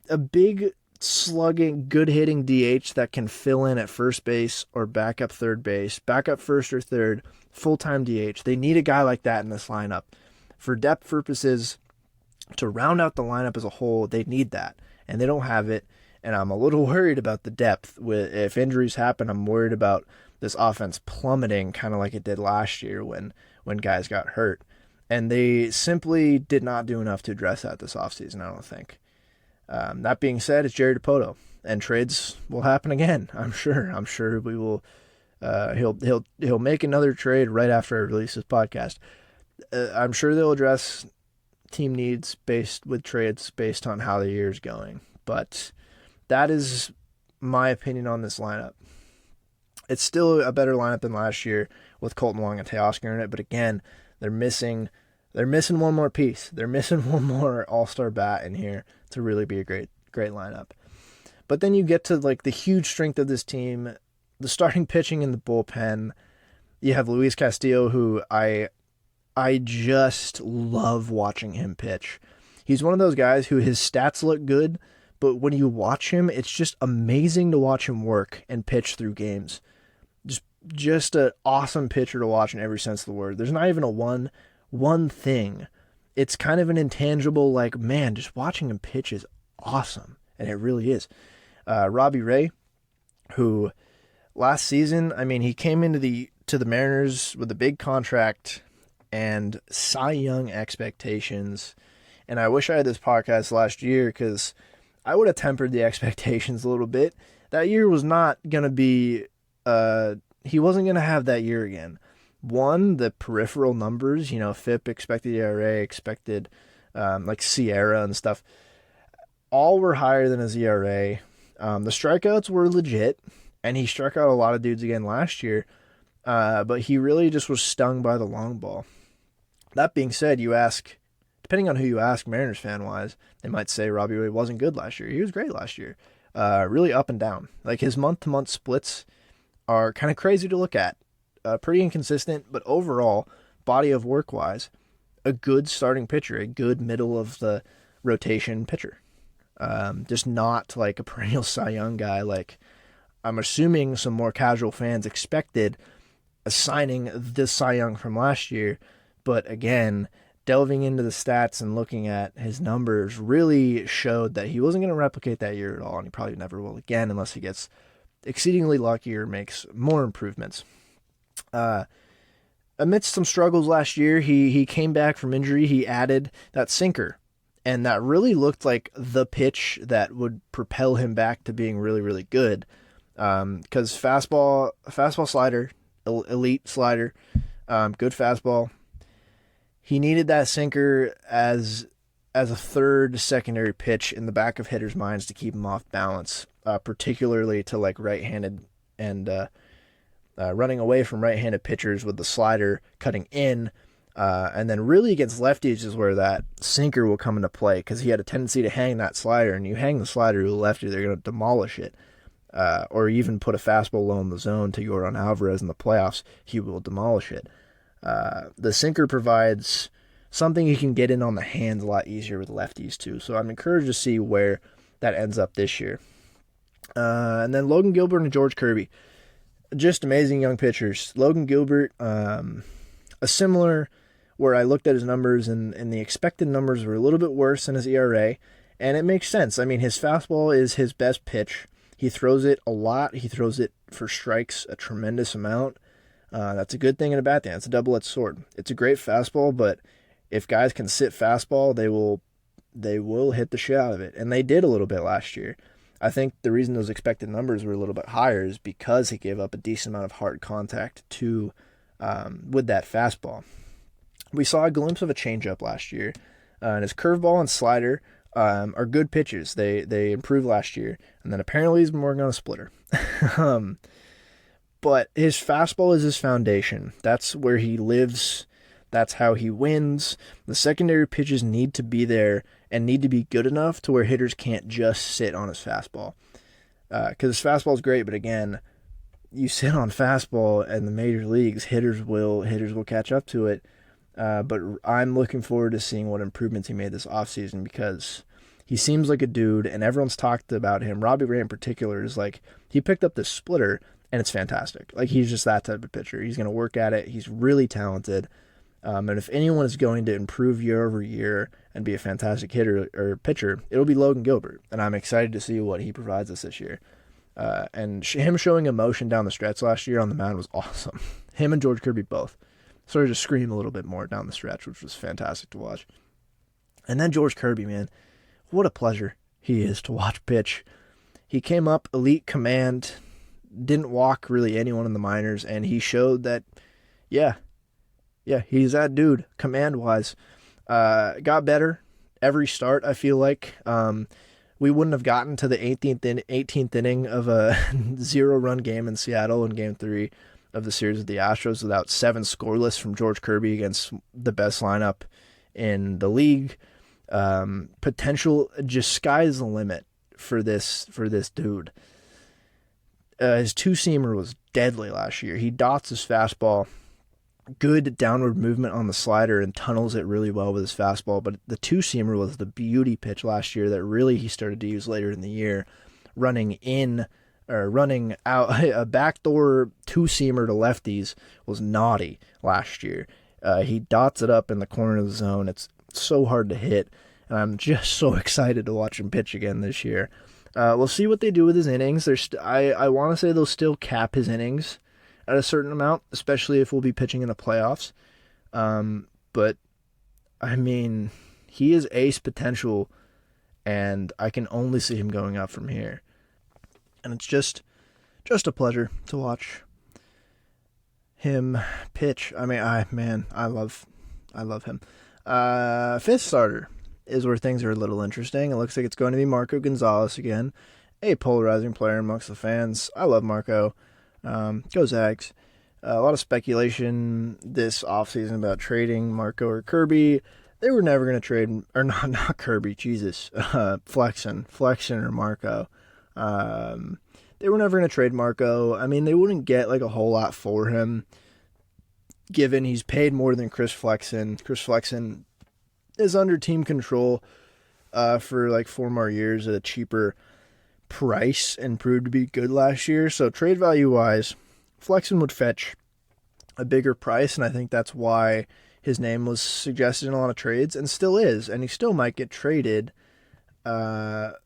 a big slugging, good hitting DH that can fill in at first base or backup third base, backup first or third, full-time DH. They need a guy like that in this lineup. For depth purposes, to round out the lineup as a whole, they need that, and they don't have it, and I'm a little worried about the depth. If injuries happen, I'm worried about this offense plummeting, kind of like it did last year when guys got hurt. And they simply did not do enough to address that this offseason, I don't think. That being said, it's Jerry Dipoto, and trades will happen again. I'm sure we will. He'll make another trade right after I release this podcast. I'm sure they'll address team needs with trades based on how the year's going. But that is my opinion on this lineup. It's still a better lineup than last year with Colton Wong and Teoscar in it, but again, they're missing one more piece. They're missing one more all-star bat in here to really be a great lineup. But then you get to like the huge strength of this team, the starting pitching in the bullpen. You have Luis Castillo, who I just love watching him pitch. He's one of those guys who his stats look good, but when you watch him, it's just amazing to watch him work and pitch through games. Just an awesome pitcher to watch in every sense of the word. There's not even a one thing. It's kind of an intangible, like, man, just watching him pitch is awesome, and it really is. Robbie Ray, who last season, I mean, he came into the Mariners with a big contract and Cy Young expectations, and I wish I had this podcast last year because I would have tempered the expectations a little bit. That year was not going to be, he wasn't going to have that year again. One, the peripheral numbers, FIP, expected ERA, expected, like Sierra and stuff, all were higher than his ERA. The strikeouts were legit, and he struck out a lot of dudes again last year, but he really just was stung by the long ball. That being said, depending on who you ask, Mariners fan-wise, they might say Robbie Ray wasn't good last year. He was great last year. Really up and down. Like, his month-to-month splits are kind of crazy to look at. Pretty inconsistent, but overall, body of work-wise, a good starting pitcher, a good middle-of-the-rotation pitcher. Just not like a perennial Cy Young guy like I'm assuming some more casual fans expected, assigning this Cy Young from last year. But again, delving into the stats and looking at his numbers really showed that he wasn't going to replicate that year at all, and he probably never will again unless he gets exceedingly lucky or makes more improvements. Amidst some struggles last year, he came back from injury. He added that sinker, and that really looked like the pitch that would propel him back to being really, really good. Because fastball slider, elite slider, good fastball. He needed that sinker as a third secondary pitch in the back of hitters' minds to keep him off balance, particularly to like right-handed and running away from right-handed pitchers with the slider cutting in, and then really against lefties is where that sinker will come into play, because he had a tendency to hang that slider, and you hang the slider to a lefty, they're going to demolish it, or even put a fastball low in the zone to Yordan Alvarez in the playoffs, he will demolish it. The sinker provides something he can get in on the hands a lot easier with lefties too, so I'm encouraged to see where that ends up this year. And then Logan Gilbert and George Kirby. Just amazing young pitchers. Logan Gilbert, a similar, where I looked at his numbers and the expected numbers were a little bit worse than his ERA, and it makes sense. I mean, his fastball is his best pitch. He throws it a lot. He throws it for strikes a tremendous amount. That's a good thing and a bad thing. It's a double-edged sword. It's a great fastball, but if guys can sit fastball, they will hit the shit out of it, and they did a little bit last year. I think the reason those expected numbers were a little bit higher is because he gave up a decent amount of hard contact to with that fastball. We saw a glimpse of a changeup last year, and his curveball and slider are good pitches. They improved last year, and then apparently he's been working on a splitter. But his fastball is his foundation. That's where he lives. That's how he wins. The secondary pitches need to be there and need to be good enough to where hitters can't just sit on his fastball. Because his fastball is great, but again, you sit on fastball in the major leagues, hitters will catch up to it. But I'm looking forward to seeing what improvements he made this offseason, because he seems like a dude, and everyone's talked about him. Robbie Ray in particular is like, he picked up this splitter, and it's fantastic. Like, he's just that type of pitcher. He's going to work at it. He's really talented. And if anyone is going to improve year over year and be a fantastic hitter or pitcher, it'll be Logan Gilbert. And I'm excited to see what he provides us this year. And him showing emotion down the stretch last year on the mound was awesome. Him and George Kirby both started to scream a little bit more down the stretch, which was fantastic to watch. And then George Kirby, man, what a pleasure he is to watch pitch. He came up elite command, didn't walk really anyone in the minors, and he showed that, yeah, he's that dude, command-wise. Got better every start, I feel like. We wouldn't have gotten to the 18th inning of a 0-run game in Seattle in Game 3 of the series with the Astros without 7 scoreless from George Kirby against the best lineup in the league. Potential, just sky's the limit for this dude. His two-seamer was deadly last year. He dots his fastball. Good downward movement on the slider and tunnels it really well with his fastball, but the two-seamer was the beauty pitch last year that really he started to use later in the year, running out. A backdoor two-seamer to lefties was naughty last year. He dots it up in the corner of the zone. It's so hard to hit, and I'm just so excited to watch him pitch again this year. We'll see what they do with his innings. I want to say they'll still cap his innings at a certain amount, especially if we'll be pitching in the playoffs. But, I mean, he is ace potential, and I can only see him going up from here. And it's just a pleasure to watch him pitch. I mean, I love him. Fifth starter is where things are a little interesting. It looks like it's going to be Marco Gonzalez again, a polarizing player amongst the fans. I love Marco. Go Zags. A lot of speculation this offseason about trading Marco or Kirby. They were never going to trade, or not Kirby, Jesus, Flexen or Marco. They were never going to trade Marco. I mean, they wouldn't get like a whole lot for him, given he's paid more than Chris Flexen. Chris Flexen is under team control for like 4 more years at a cheaper price and proved to be good last year. So trade value wise, Flexen would fetch a bigger price, and I think that's why His name was suggested in a lot of trades and still is, and he still might get traded. But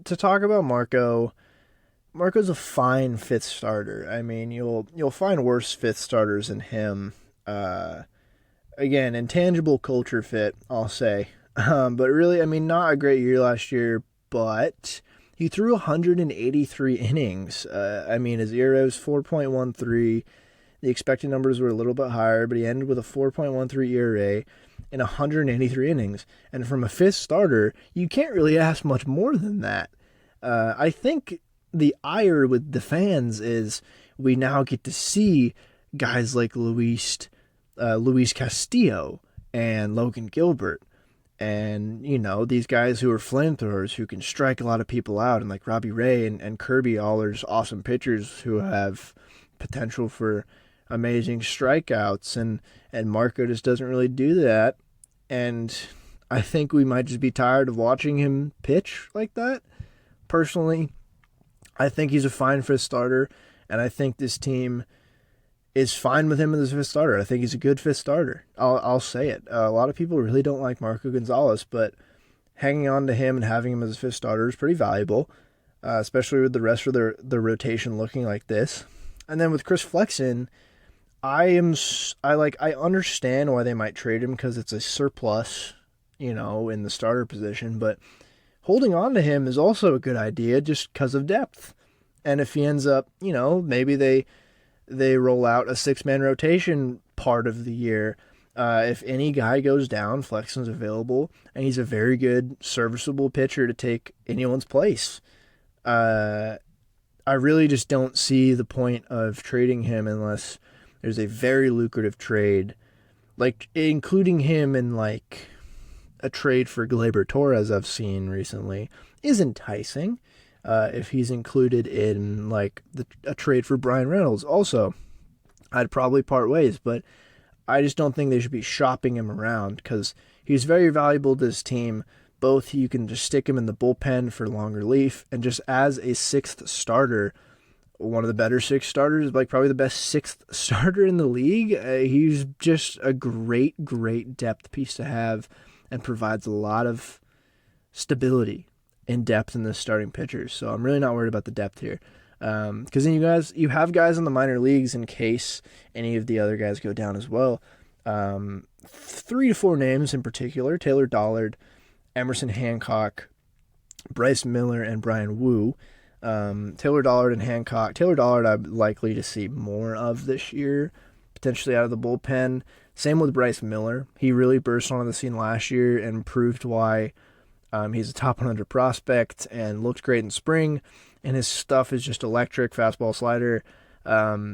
to talk about Marco's a fine fifth starter. I mean, you'll find worse fifth starters than him. Again, intangible culture fit, I'll say. But really, I mean, not a great year last year, but he threw 183 innings. I mean, his ERA was 4.13. The expected numbers were a little bit higher, but he ended with a 4.13 ERA in 183 innings. And from a fifth starter, you can't really ask much more than that. I think the ire with the fans is we now get to see guys like Luis Castillo and Logan Gilbert. And, these guys who are flamethrowers who can strike a lot of people out, and like Robbie Ray and Kirby, all are awesome pitchers who have potential for amazing strikeouts, and Marco just doesn't really do that. And I think we might just be tired of watching him pitch like that. Personally, I think he's a fine fifth starter, and I think this team is fine with him as a fifth starter. I think he's a good fifth starter. I'll say it. A lot of people really don't like Marco Gonzalez, but hanging on to him and having him as a fifth starter is pretty valuable, especially with the rest of the rotation looking like this. And then with Chris Flexen, I understand why they might trade him because it's a surplus, in the starter position, but holding on to him is also a good idea just because of depth. And if he ends up, maybe they roll out a six-man rotation part of the year. If any guy goes down, Flexen's available, and he's a very good, serviceable pitcher to take anyone's place. I really just don't see the point of trading him unless there's a very lucrative trade, like including him in like a trade for Gleyber Torres I've seen recently is enticing. If he's included in like a trade for Brian Reynolds, also, I'd probably part ways, but I just don't think they should be shopping him around because he's very valuable to this team. Both you can just stick him in the bullpen for long relief, and just as a sixth starter, one of the better sixth starters, like probably the best sixth starter in the league. He's just a great depth piece to have and provides a lot of stability in depth in the starting pitchers. So I'm really not worried about the depth here. Because then you have guys in the minor leagues in case any of the other guys go down as well. 3 to 4 names in particular: Taylor Dollard, Emerson Hancock, Bryce Miller, and Brian Wu. Taylor Dollard I'm likely to see more of this year, potentially out of the bullpen. Same with Bryce Miller. He really burst onto the scene last year and proved why he's a top 100 prospect and looked great in spring. And his stuff is just electric, fastball, slider.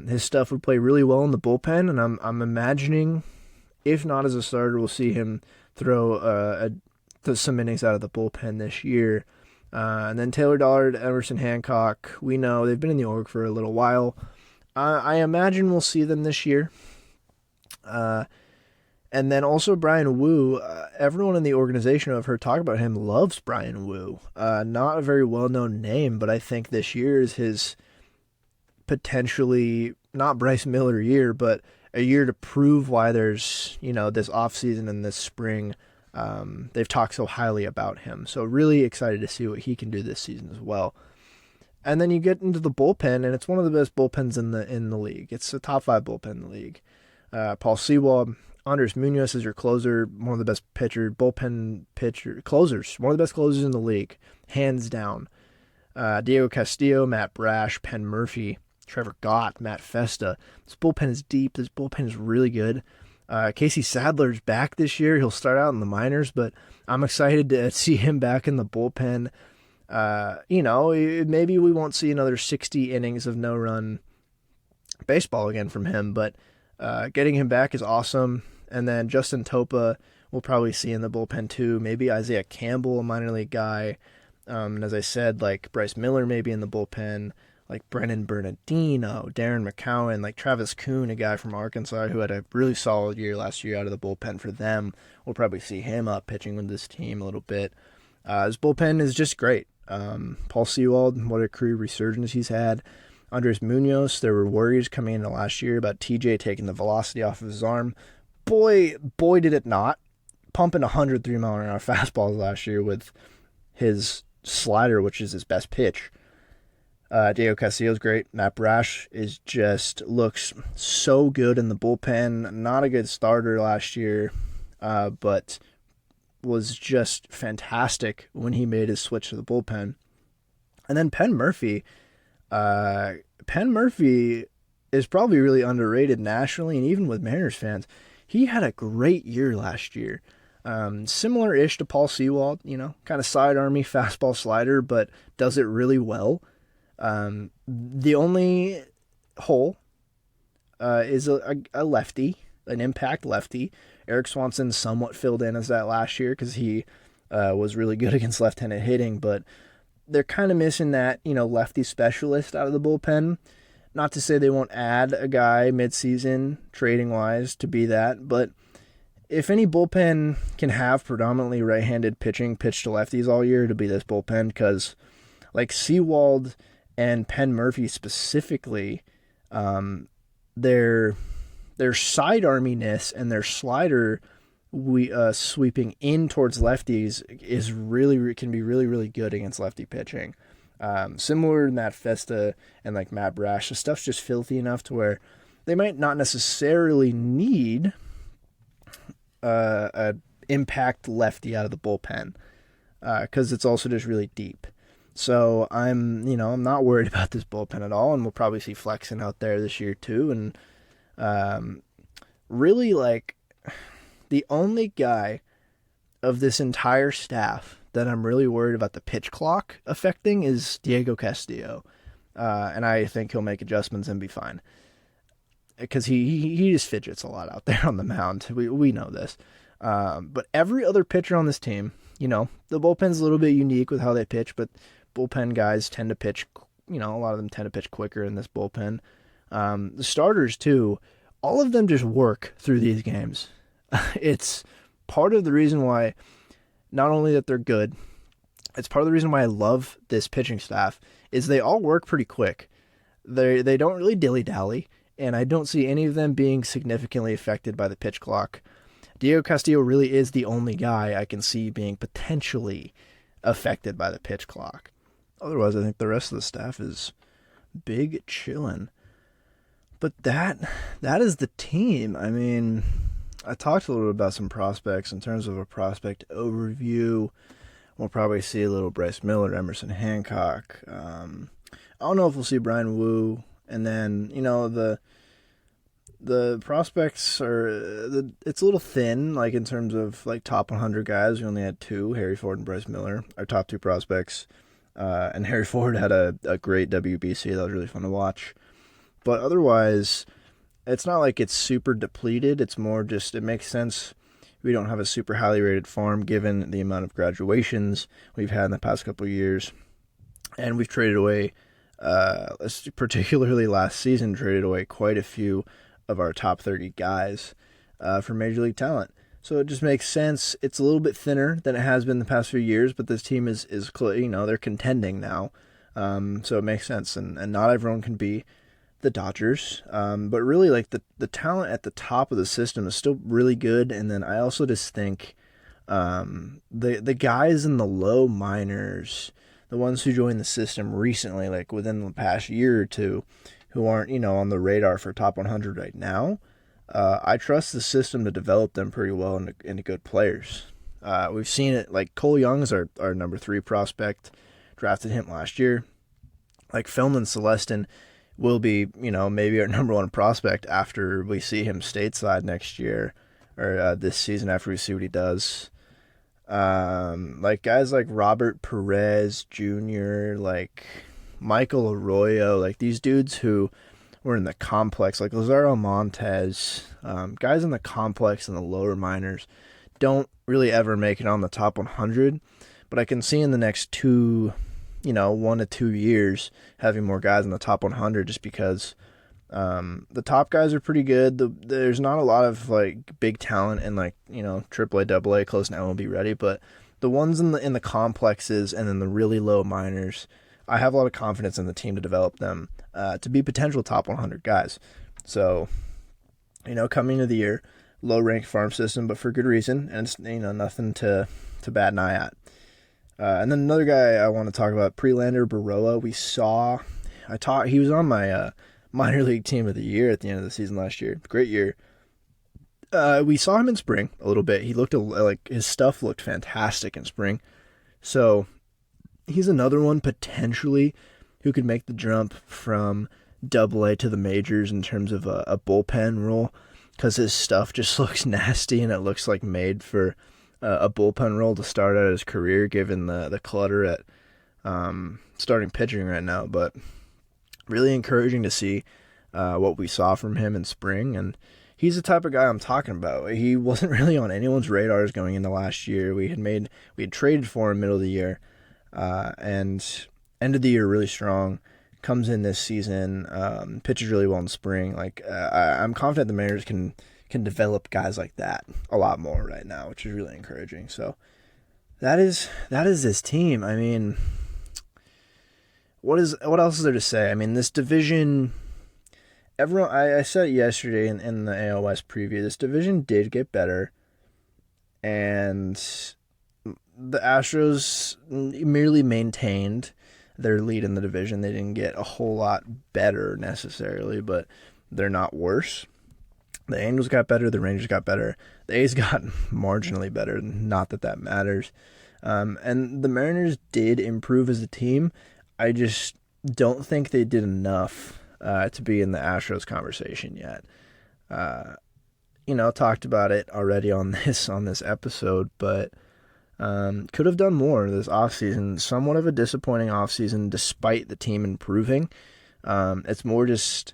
His stuff would play really well in the bullpen, and I'm imagining, if not as a starter, we'll see him throw some innings out of the bullpen this year. And then Taylor Dollard, Emerson Hancock, we know they've been in the org for a little while. I imagine we'll see them this year. And then also Brian Wu. Everyone in the organization who I've heard talk about him loves Brian Wu. Not a very well-known name, but I think this year is his potentially, not Bryce Miller year, but a year to prove why there's, this offseason and this spring. They've talked so highly about him. So really excited to see what he can do this season as well. And then you get into the bullpen, and it's one of the best bullpens in the league. It's a top 5 bullpen in the league. Paul Sewald, Andres Munoz is your closer, one of the best closers, one of the best closers in the league, hands down. Diego Castillo, Matt Brash, Penn Murphy, Trevor Gott, Matt Festa. This bullpen is deep. This bullpen is really good. Casey Sadler's back this year. He'll start out in the minors, but I'm excited to see him back in the bullpen. Maybe we won't see another 60 innings of no-run baseball again from him, but getting him back is awesome. And then Justin Topa we'll probably see in the bullpen too. Maybe Isaiah Campbell, a minor league guy. And as I said, like Bryce Miller maybe in the bullpen, like Brennan Bernardino, Darren McCowan, like Travis Kuhn, a guy from Arkansas who had a really solid year last year out of the bullpen for them. We'll probably see him up pitching with this team a little bit. His bullpen is just great. Paul Sewald, what a career resurgence he's had. Andres Munoz, there were worries coming into last year about TJ taking the velocity off of his arm. boy, did it not. Pumping 103 mile an hour fastballs last year with his slider, which is his best pitch. Diego Castillo's great. Matt Brash looks so good in the bullpen. Not a good starter last year, but was just fantastic when he made his switch to the bullpen. And then Penn Murphy. Penn Murphy is probably really underrated nationally and even with Mariners fans. He had a great year last year. Similar-ish to Paul Sewald, kind of side army fastball slider, but does it really well. The only hole is a lefty, an impact lefty. Eric Swanson somewhat filled in as that last year because he was really good against left-handed hitting, but they're kind of missing that, lefty specialist out of the bullpen. Not to say they won't add a guy midseason, trading-wise, to be that, but if any bullpen can have predominantly right-handed pitching pitched to lefties all year, to be this bullpen, because like Sewald and Penn Murphy specifically, their side arminess and their slider sweeping in towards lefties can be really, really good against lefty pitching. Similar in that Festa and like Matt Brash, the stuff's just filthy enough to where they might not necessarily need a impact lefty out of the bullpen because it's also just really deep. So I'm not worried about this bullpen at all, and we'll probably see Flexen out there this year too. And really, like, the only guy of this entire staff that I'm really worried about the pitch clock affecting is Diego Castillo, and I think he'll make adjustments and be fine. Because he just fidgets a lot out there on the mound. We know this. But every other pitcher on this team, the bullpen's a little bit unique with how they pitch, but bullpen guys tend to pitch, a lot of them tend to pitch quicker in this bullpen. The starters, too, all of them just work through these games. It's part of the reason why, not only that they're good, it's part of the reason why I love this pitching staff, is they all work pretty quick. They don't really dilly-dally. And I don't see any of them being significantly affected by the pitch clock. Diego Castillo really is the only guy I can see being potentially affected by the pitch clock. Otherwise, I think the rest of the staff is big chillin'. But that is the team. I mean, I talked a little bit about some prospects in terms of a prospect overview. We'll probably see a little Bryce Miller, Emerson Hancock. I don't know if we'll see Brian Wu. And then, the prospects it's a little thin, like in terms of like top 100 guys. We only had two, Harry Ford and Bryce Miller, our top two prospects. And Harry Ford had a great WBC that was really fun to watch. But otherwise, it's not like it's super depleted. It's more just, it makes sense. We don't have a super highly rated farm given the amount of graduations we've had in the past couple of years. And we've traded away, particularly last season, traded away quite a few of our top 30 guys for Major League talent. So it just makes sense. It's a little bit thinner than it has been the past few years, but this team is they're contending now. So it makes sense. And not everyone can be the Dodgers. But really, like, the talent at the top of the system is still really good. And then I also just think the guys in the low minors, the ones who joined the system recently, like within the past year or two, who aren't, on the radar for top 100 right now, I trust the system to develop them pretty well into good players. We've seen it, like Cole Young's our number 3 prospect, drafted him last year. Like Philman Celestin will be, maybe our number 1 prospect after we see him stateside next year, or this season after we see what he does. Like guys like Robert Perez Jr., like Michael Arroyo, like these dudes who were in the complex, like Lazaro Montes, guys in the complex and the lower minors don't really ever make it on the top 100, but I can see in the next 1 to 2 years having more guys in the top 100 just because the top guys are pretty good. There's not a lot of like big talent in like, AAA, AA, close to MLB ready, but the ones in the complexes and then the really low minors, I have a lot of confidence in the team to develop them to be potential top 100 guys. So, coming into the year, low-ranked farm system, but for good reason, and it's nothing to bat an eye at. And then another guy I want to talk about, Prelander Baroa. He was on my minor league team of the year at the end of the season last year. Great year. We saw him in spring a little bit. He looked like his stuff looked fantastic in spring. So he's another one potentially who could make the jump from Double-A to the majors in terms of a bullpen role, because his stuff just looks nasty and it looks like made for a bullpen role to start out his career, given the clutter at starting pitching right now. But really encouraging to see what we saw from him in spring, and he's the type of guy I'm talking about. He wasn't really on anyone's radars going into last year. We had traded for him middle of the year, and ended the year really strong. Comes in this season, pitches really well in spring. I'm confident the Mariners can develop guys like that a lot more right now, which is really encouraging. So that is this team. I mean, what else is there to say? I mean, this division, everyone, I said it yesterday in the AL West preview, this division did get better, and the Astros merely maintained their lead in the division. They didn't get a whole lot better necessarily, but they're not worse. The Angels got better, the Rangers got better, the A's got marginally better, not that matters. And the Mariners did improve as a team. I just don't think they did enough to be in the Astros conversation yet. Talked about it already on this episode, but could have done more this offseason. Somewhat of a disappointing offseason despite the team improving. It's more just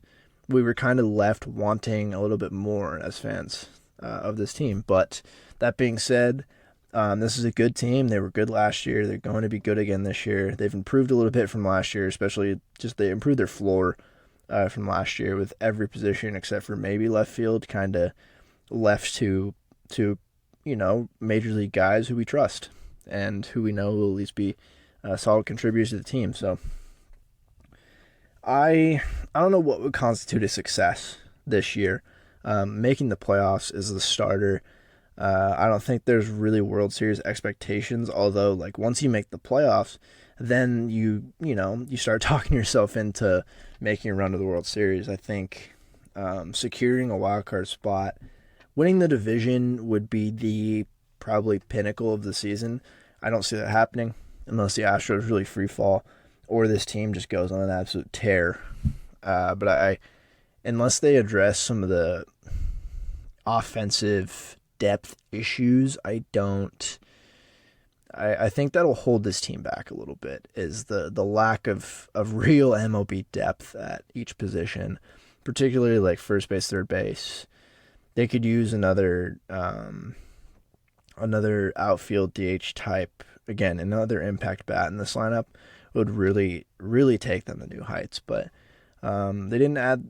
we were kind of left wanting a little bit more as fans of this team. But that being said, this is a good team. They were good last year. They're going to be good again this year. They've improved a little bit from last year, especially just they improved their floor from last year with every position except for maybe left field, kind of left to major league guys who we trust and who we know will at least be solid contributors to the team. So I don't know what would constitute a success this year. Making the playoffs is the starter. I don't think there's really World Series expectations, although once you make the playoffs, then you start talking yourself into making a run to the World Series. I think securing a wild card spot, winning the division would be the probably pinnacle of the season. I don't see that happening unless the Astros really free fall or this team just goes on an absolute tear. But unless they address some of the offensive depth issues, I think that'll hold this team back a little bit, is the lack of real MLB depth at each position, particularly first base, third base. They could use another outfield DH type, again, another impact bat in this lineup would really, really take them to new heights. But they didn't add,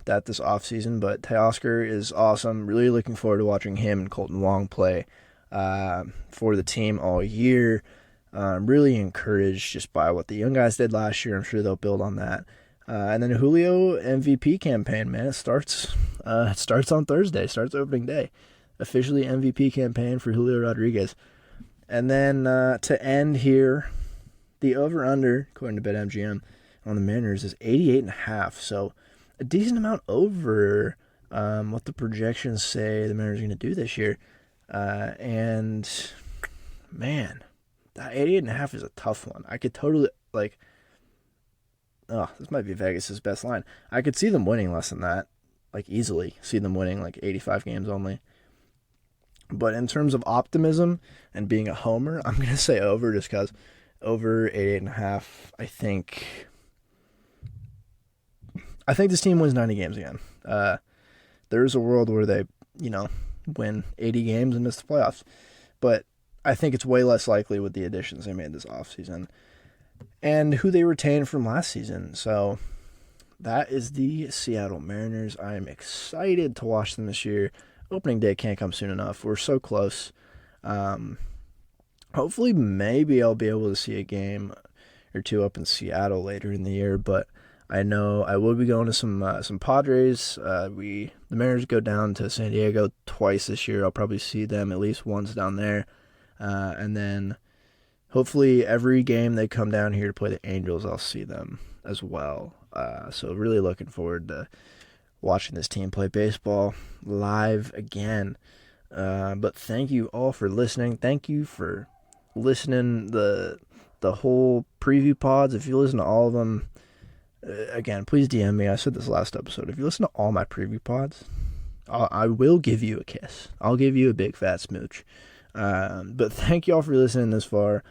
that this offseason, but Teoscar is awesome. Really looking forward to watching him and Colton Wong play for the team all year. Really encouraged just by what the young guys did last year. I'm sure they'll build on that. And then Julio MVP campaign, man, it starts on Thursday, starts opening day. Officially MVP campaign for Julio Rodriguez. And then to end here, the over-under, according to BetMGM, on the Mariners is 88.5. So a decent amount over what the projections say the Mariners are going to do this year. And, man, that 88.5 is a tough one. I could totally, this might be Vegas' best line. I could see them winning less than that, easily. See them winning, 85 games only. But in terms of optimism and being a homer, I'm going to say over, just because over 88.5, I think this team wins 90 games again. There's a world where they, win 80 games and miss the playoffs. But I think it's way less likely with the additions they made this offseason and who they retained from last season. So that is the Seattle Mariners. I am excited to watch them this year. Opening day can't come soon enough. We're so close. Hopefully, maybe I'll be able to see a game or two up in Seattle later in the year, but I know I will be going to some Padres. The Mariners go down to San Diego twice this year. I'll probably see them at least once down there, and then hopefully every game they come down here to play the Angels, I'll see them as well. So really looking forward to watching this team play baseball live again. But thank you all for listening. Thank you for listening the whole preview pods. If you listen to all of them, again, please DM me. I said this last episode. If you listen to all my preview pods, I will give you a kiss. I'll give you a big fat smooch. But thank you all for listening this far.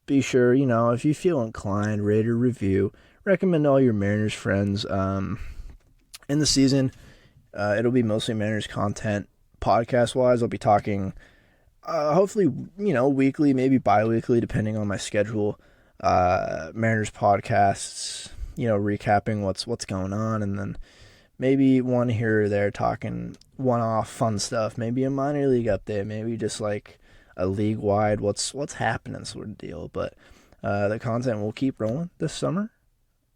Be sure, if you feel inclined, rate or review. Recommend to all your Mariners friends. In the season, it'll be mostly Mariners content. Podcast-wise, I'll be talking, hopefully, weekly, maybe bi-weekly, depending on my schedule. Mariners podcasts, recapping what's going on, and then maybe one here or there talking one-off fun stuff. Maybe a minor league update. Maybe just like a league-wide what's happening sort of deal. But the content will keep rolling this summer,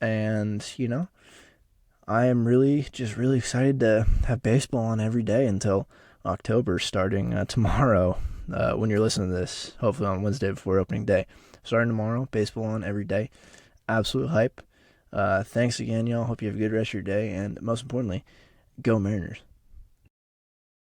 and I am really excited to have baseball on every day until October, starting tomorrow. When you're listening to this, hopefully on Wednesday before opening day, starting tomorrow, baseball on every day. Absolute hype. Thanks again, y'all. Hope you have a good rest of your day, and most importantly, go Mariners.